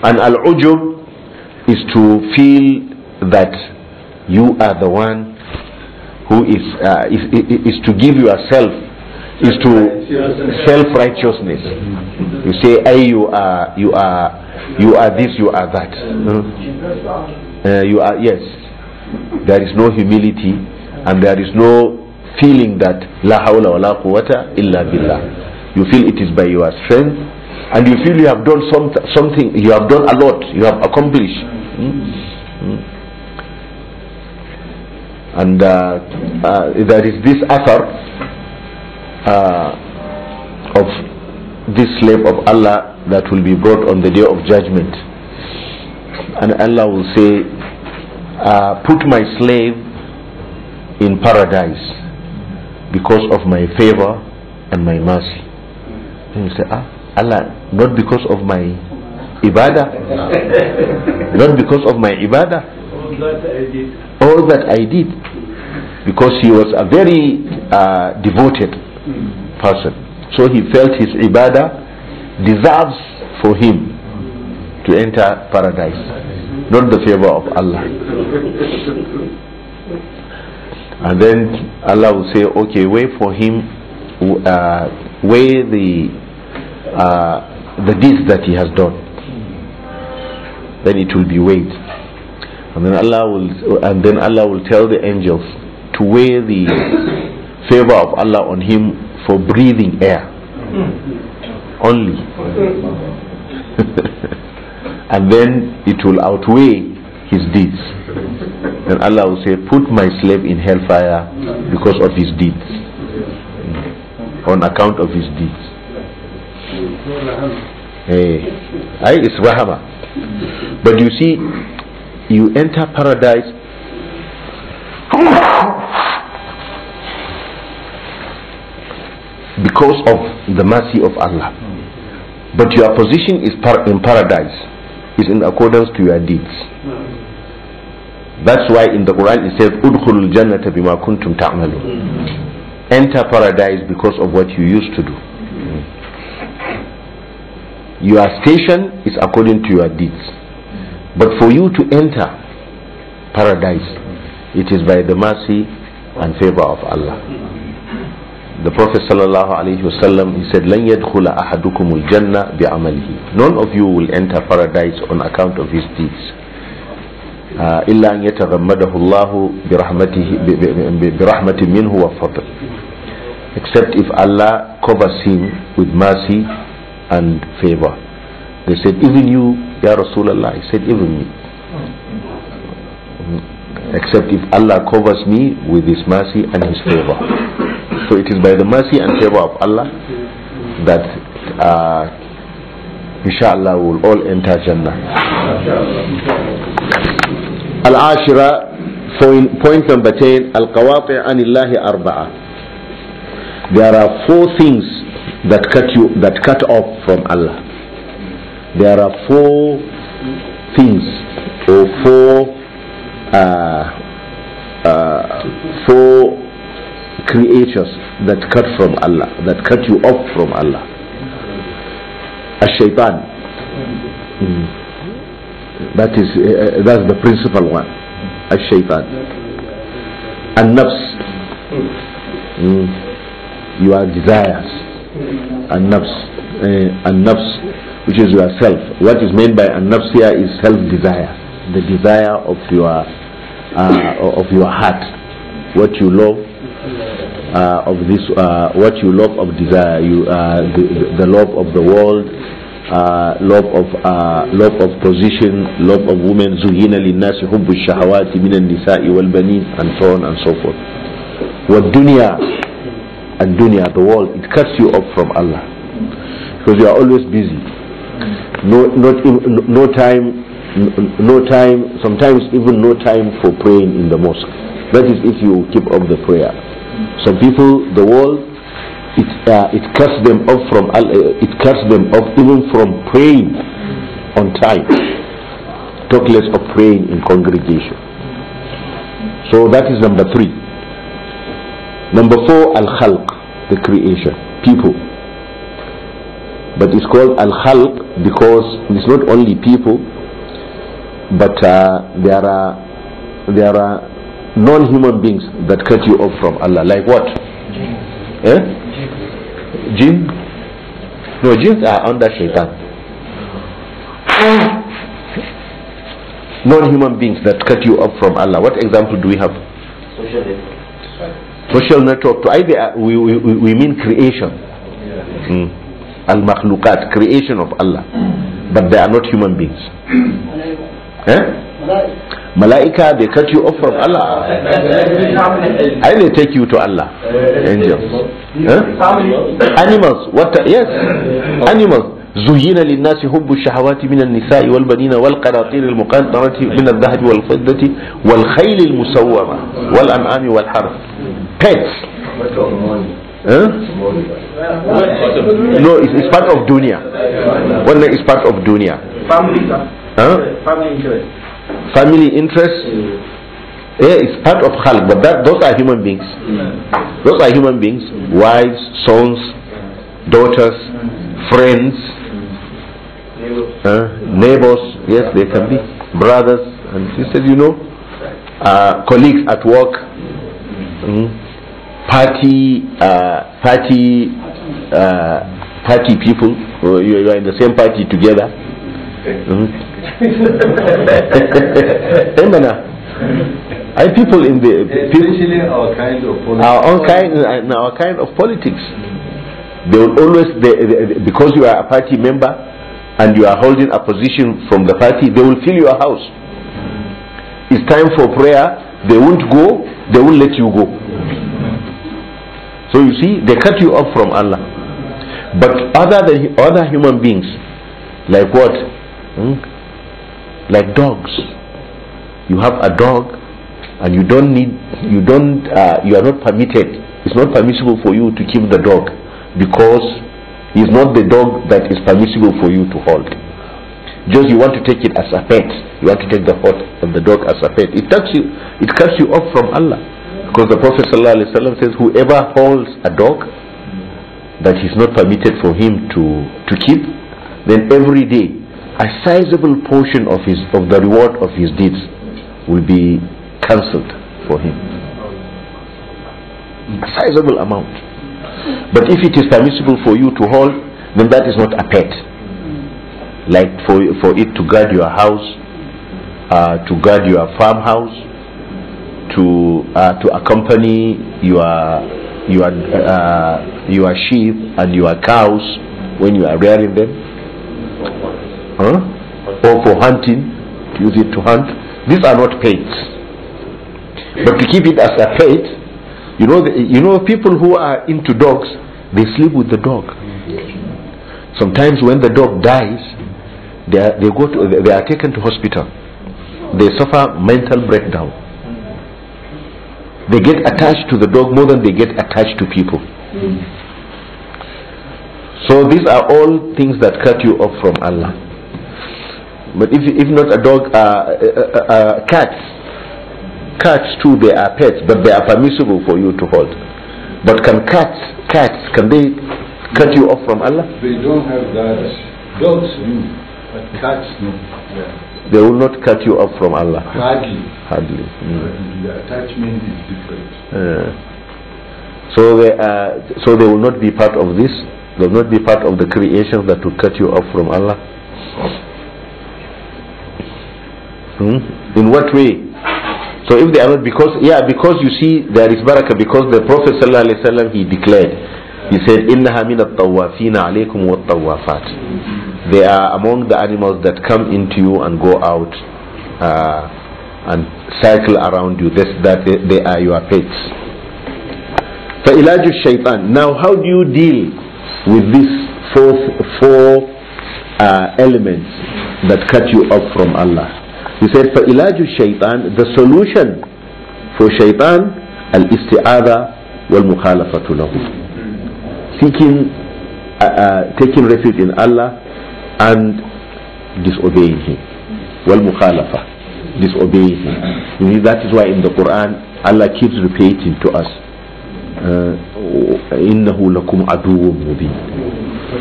And al-ujub is to feel that you are the one who is to give yourself, is to self-righteousness. You say, hey, you are this, you are that. You are, yes. There is no humility, and there is no feeling that la hawla wa la quwwata illa billah. You feel it is by your strength, and you feel you have done something, you have done a lot, you have accomplished. And there is this author of this slave of Allah that will be brought on the day of judgment, and Allah will say, put my slave in paradise because of my favor and my mercy. And you say, Allah, not because of my ibadah, not because of my ibadah, all that I did, because he was a very devoted person, so he felt his ibadah deserves for him to enter paradise, not the favor of Allah. And then Allah will say, okay, weigh for him, weigh the deeds that he has done. Then it will be weighed, and then Allah will tell the angels to weigh the favor of Allah on him for breathing air only. And then it will outweigh his deeds. And Allah will say, put my slave in hellfire because of his deeds, on account of his deeds. It's rahama. But you see, you enter paradise because of the mercy of Allah, but your position is in paradise is in accordance to your deeds. That's why in the Quran it says, udkhulul jannata bima kuntum ta'malun, enter paradise because of what you used to do. Your station is according to your deeds, but for you to enter paradise, it is by the mercy and favor of Allah. The Prophet sallallahu alaihi wasallam, he said, "Lan yadkhula ahadukumul janna bi'amalihi." None of you will enter paradise on account of his deeds. Illa an yataghammadahu Allahu birahmatin minhu wa fadl. Except if Allah covers him with mercy and favor. They said, even you, Ya Rasulullah? He said, even me. Except if Allah covers me with his mercy and his favor. So it is by the mercy and favor of Allah that inshallah will all enter Jannah. Al-Ashira, point number 10, Al-Qawati' anillahi arba'a. There are 4 things that cut off from Allah. There are 4 things, or 4 creatures that cut from Allah, that cut you off from Allah. Ash-shaytan, that's the principal one. الشيطان. النفس, your desires. النفس, which is yourself. What is meant by النفس here is self-desire, the desire of your heart, what you love of this, what you love of desire, the love of the world, love of position, love of women. زُيِّنَ لِلنَّاسِ حُبُّ الشَّهَوَاتِ مِنَ النِّسَاءِ وَالْبَنِينَ, and so on and so forth. وَالدُّنْيَا, and dunya, the world, it cuts you off from Allah because you are always busy. No time, sometimes even no time for praying in the mosque. That is if you keep up the prayer. Some people, the world, it cuts them off from Allah, it cuts them off even from praying on time. Talk less of praying in congregation. So that is number 3. Number 4, al-khalq, the creation, people. But it's called al-khalq because it's not only people, but there are non-human beings that cut you off from Allah. Like what? Jinn? No, jinns are under shaitan. Non-human beings that cut you off from Allah. What example do we have? Social network. We mean creation. Al-makhluqat, creation of Allah, but they are not human beings. Malaika, they cut you off from Allah. They take you to Allah. Angels. Animals. Yes, animals. زين للناس حب الشهوات من النساء والبنين والقناطير المقنطرة من الذهب والفضة والخيل المسومة والأنعام والحرث. Pets. No, it's part of dunya. One is part of dunya. Family interest. Yeah, it's part of khalq, but those are human beings. Those are human beings. Wives, sons, daughters, friends, neighbors. Yes, they can be brothers and sisters. Colleagues at work. Party people. You are in the same party together. People in the especially our kind of politics. They will always, because you are a party member and you are holding a position from the party, they will fill your house. It's time for prayer. They won't go. They won't let you go. So you see, they cut you off from Allah. But other human beings, like what? Like dogs. You have a dog, and you are not permitted. It's not permissible for you to keep the dog because it's not the dog that is permissible for you to hold. Just you want to take it as a pet. You want to take the dog as a pet. It cuts you off from Allah. Because the Prophet ﷺ says, whoever holds a dog that is not permitted for him to keep, then every day a sizable portion of the reward of his deeds will be cancelled for him. A sizable amount. But if it is permissible for you to hold, then that is not a pet. Like for it to guard your house, to guard your farmhouse, to accompany your sheep and your cows when you are rearing them, or for hunting, to use it to hunt. These are not pets. But to keep it as a pet, people who are into dogs, they sleep with the dog. Sometimes when the dog dies, they are taken to hospital. They suffer mental breakdown. They get attached to the dog more than they get attached to people. So these are all things that cut you off from Allah. But if not a dog, cats too, they are pets, but they are permissible for you to hold. But can cats can they cut you off from Allah? They don't have that. Dogs do, but Cuts, no. Yeah. They will not cut you off from Allah. Hardly. Hardly. The attachment is different. So they will not be part of this. They will not be part of the creations that will cut you off from Allah. In what way? So if they are not, because you see there is barakah, because the Prophet ﷺ, he declared, he said, إِنَّهَا مِنَ الطَّوَّافِينَ عَلَيْكُمْ وَالطَّوَّافَاتِ. They are among the animals that come into you and go out and cycle around you. That they are your pets. فَإِلَاجُ الشَّيْطَانِ. Now how do you deal with these four elements that cut you off from Allah? He said, فَإِلَاجُ الشَّيْطَانِ. The solution for shaitan, al-isti'adha wal-mukhalafatu lahu. Taking refuge in Allah and disobeying Him. Wal-mukhalafa. Disobeying Him. That is why in the Quran, Allah keeps repeating to us, إِنَّهُ لَكُمْ عَدُوٌ مُبِينٌ.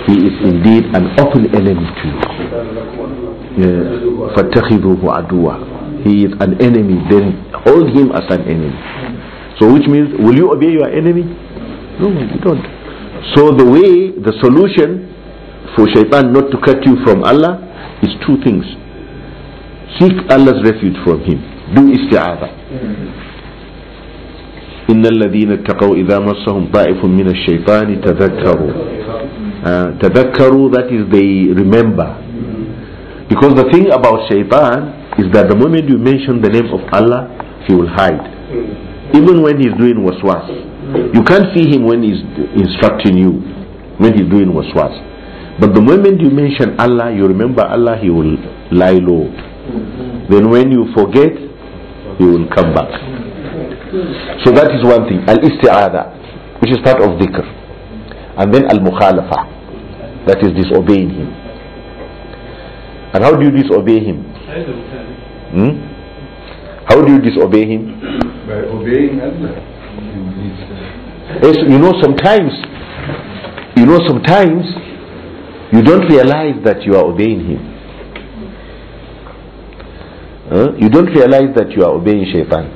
He is indeed an open enemy to you. فَاتَّخِذُوهُ عَدُوًا. He is an enemy, then hold him as an enemy. So which means, will you obey your enemy? No, you don't. So the solution for shaitan not to cut you from Allah is two things. Seek Allah's refuge from him. Do isti'adha. إِنَّ الَّذِينَ اتَّقَوْا إِذَا مَسَّهُمْ طَائِفٌ مِّنَ الشَّيْطَانِ تَذَكَّرُوا. Tadhakkaru, that is, they remember. Because the thing about shaitan is that the moment you mention the name of Allah, he will hide. Even when he's doing waswas. You can't see him when he's instructing you, when he's doing waswas. But the moment you mention Allah, you remember Allah, he will lie low. Then when you forget, he will come back. So that is one thing. Al-isti'adha, which is part of dhikr. And then al-mukhalafa, that is disobeying him. And how do you disobey him? How do you disobey him? By obeying Allah. Yes, sometimes you don't realize that you are obeying him. You don't realize that you are obeying shaitan,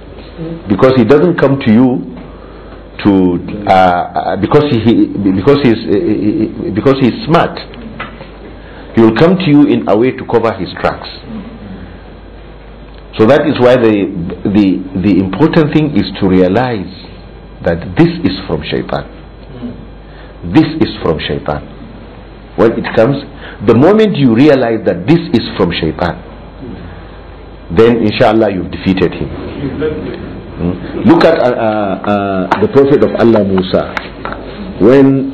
because he doesn't come to you because he's smart. He will come to you in a way to cover his tracks. So that is why the important thing is to realize that this is from shaitan. This is from shaitan. When it comes, the moment you realize that this is from shaitan, then inshallah you've defeated him. Look at the Prophet of Allah Musa. When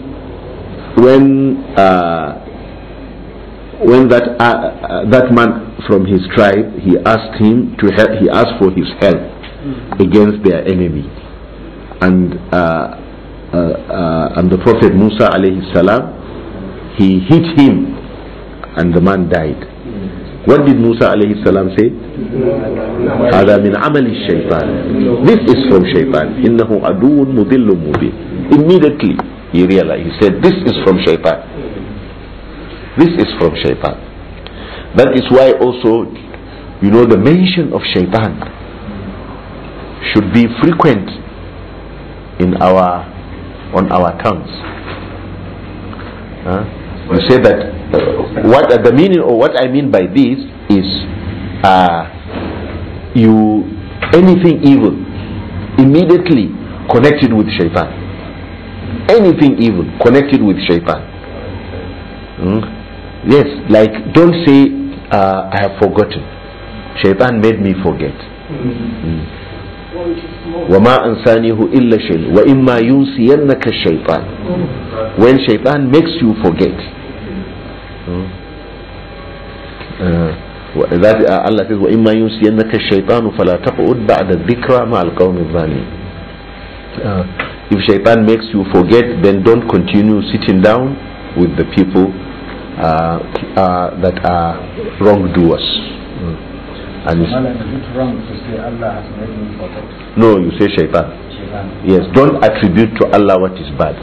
that man from his tribe, he asked for his help against their enemy, and the Prophet Musa alayhi salam, he hit him and the man died. What did Musa alayhi salam say? هذا من عمل الشيطان. This is from shaitan. إنه عدو مضل مبين. Immediately he realized, he said, this is from shaitan. This is from shaitan. That is why also, the mention of shaitan should be frequent on our tongues. You say that what the meaning, or what I mean by this is anything evil immediately connected with shaitan. Anything evil connected with shaitan. Yes, like don't say I have forgotten. Shaitan made me forget. وَمَا أَنْسَانِهُ إِلَّا شَيْءٍ وَإِمَّا يُنْسِيَنَّكَ الشَّيْطَانِ. When shaitan makes you forget. That Allah says, وَإِمَّا يُنْسِيَنَّكَ الشَّيْطَانُ فَلَا تَقْعُدْ بَعْدَ الذِّكْرَى مَعَ الْقَوْمِ الظَّالِمِينَ. If shaitan makes you forget, then don't continue sitting down with the people that are wrongdoers. And is it wrong to say Allah has made me forget? No, you say shaitan. Yes, don't attribute to Allah what is bad.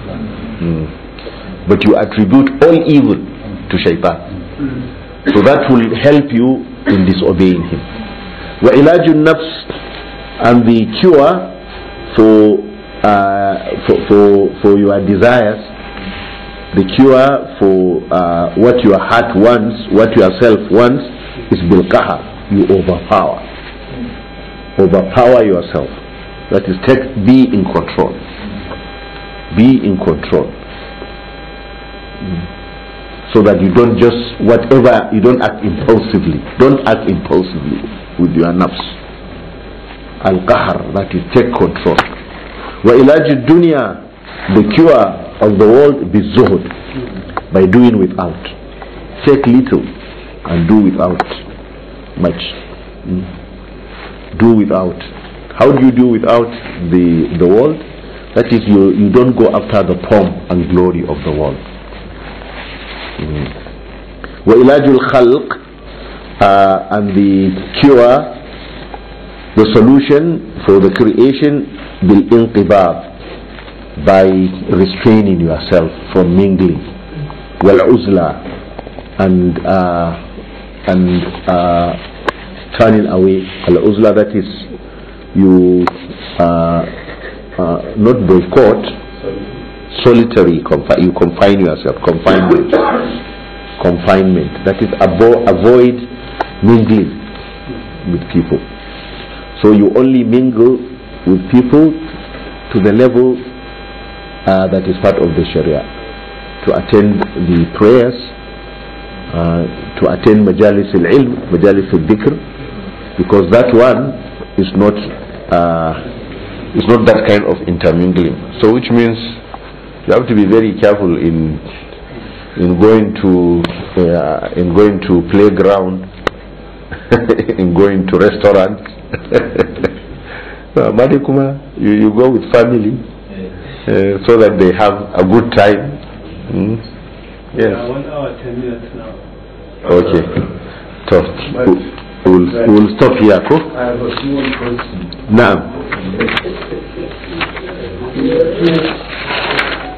But you attribute all evil to shaitan. So that will help you in disobeying him. وَعِلَاجُ النَّفْسِ, and the cure for your desires, the cure for what your heart wants, what yourself wants, is bilqahar. You overpower yourself. That is, be in control. Be in control. So that you don't just, you don't act impulsively. Don't act impulsively with your nafs. Al-qahr, that is, take control. Wa ilaj dunya, the cure of the world, be zuhud, by doing without. Take little and do without much. Do without. How do you do without the world? That is, you don't go after the pomp and glory of the world. Wa ilajul khalq, and the cure, the solution for the creation, bil inqibab, by restraining yourself from mingling. Wal uzla, and turning away. Al uzla, that is, you not boycott, solitary, you confine yourself, confinement, that is, avoid mingling with people. So you only mingle with people to the level that is part of the Sharia, to attend the prayers, to attend majalis al-ilm, majalis al-dhikr, because that one is not that kind of intermingling. So which means you have to be very careful in going to playground, in going to restaurants. You go with family, so that they have a good time. Yes. 1 hour 10 minutes now. Okay. So we'll stop here. I have a small question. Now.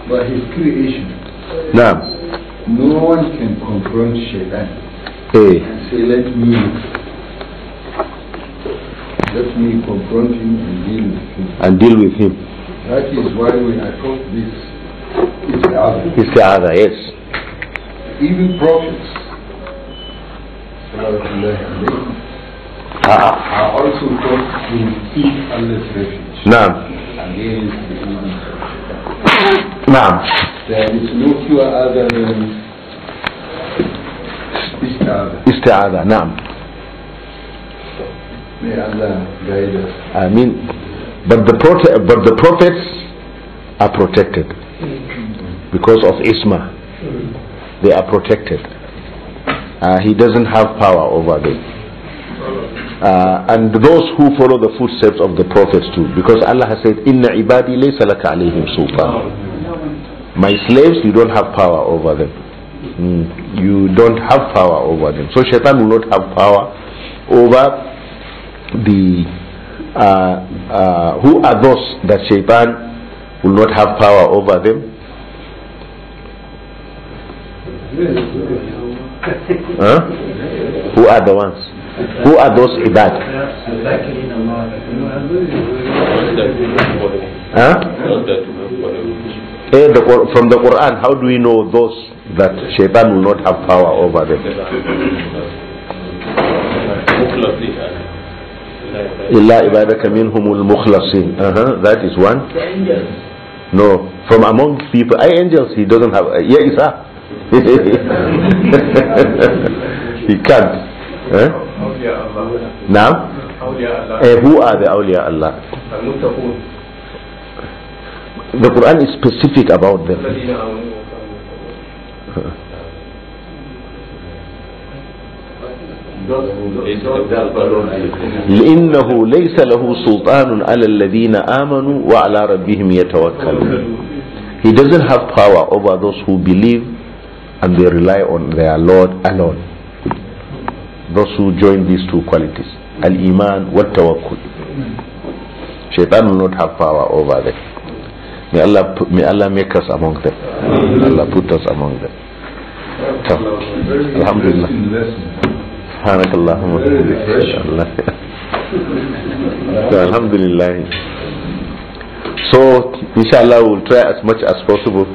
By his creation, Now. no one can confront Shaitan Hey. and say, let me confront him and deal with him. That is why we are taught this Isti'adha, yes. Even prophets are also taught to seek Allah's refuge Now. against the evil. Now. There is no cure other than Isti'adha, now. May Allah guide us. I mean, but the prophets are protected because of Isma. They are protected. He doesn't have power over them. And those who follow the footsteps of the prophets too, because Allah has said, Inna ibadi laysa laka alayhim sultan. My slaves, you don't have power over them. You don't have power over them. So Shaitan will not have power over the who are those that Shaitan will not have power over them? Huh? Who are the ones? Who are those ibad? Huh? From the Quran, how do we know those that Shaitan will not have power over them? Illa ibadaka minhumul mukhlasin. That is one. No, from among people. Angels, he doesn't have. Yeah, Isa. He can't. Now, who are the awliya Allah? The Quran is specific about them. لإنه ليس له سلطان على الذين آمنوا وعلى ربهم يتوكلون. He doesn't have power over those who believe and they rely on their Lord alone. Those who join these two qualities, al-iman wa tawakkul. Shaitan will not have power over them. May Allah make us among them. May Allah put us among them. Alhamdulillah. Subhanakallahumma wa bihamdika. Alhamdulillah. So inshallah we'll try as much as possible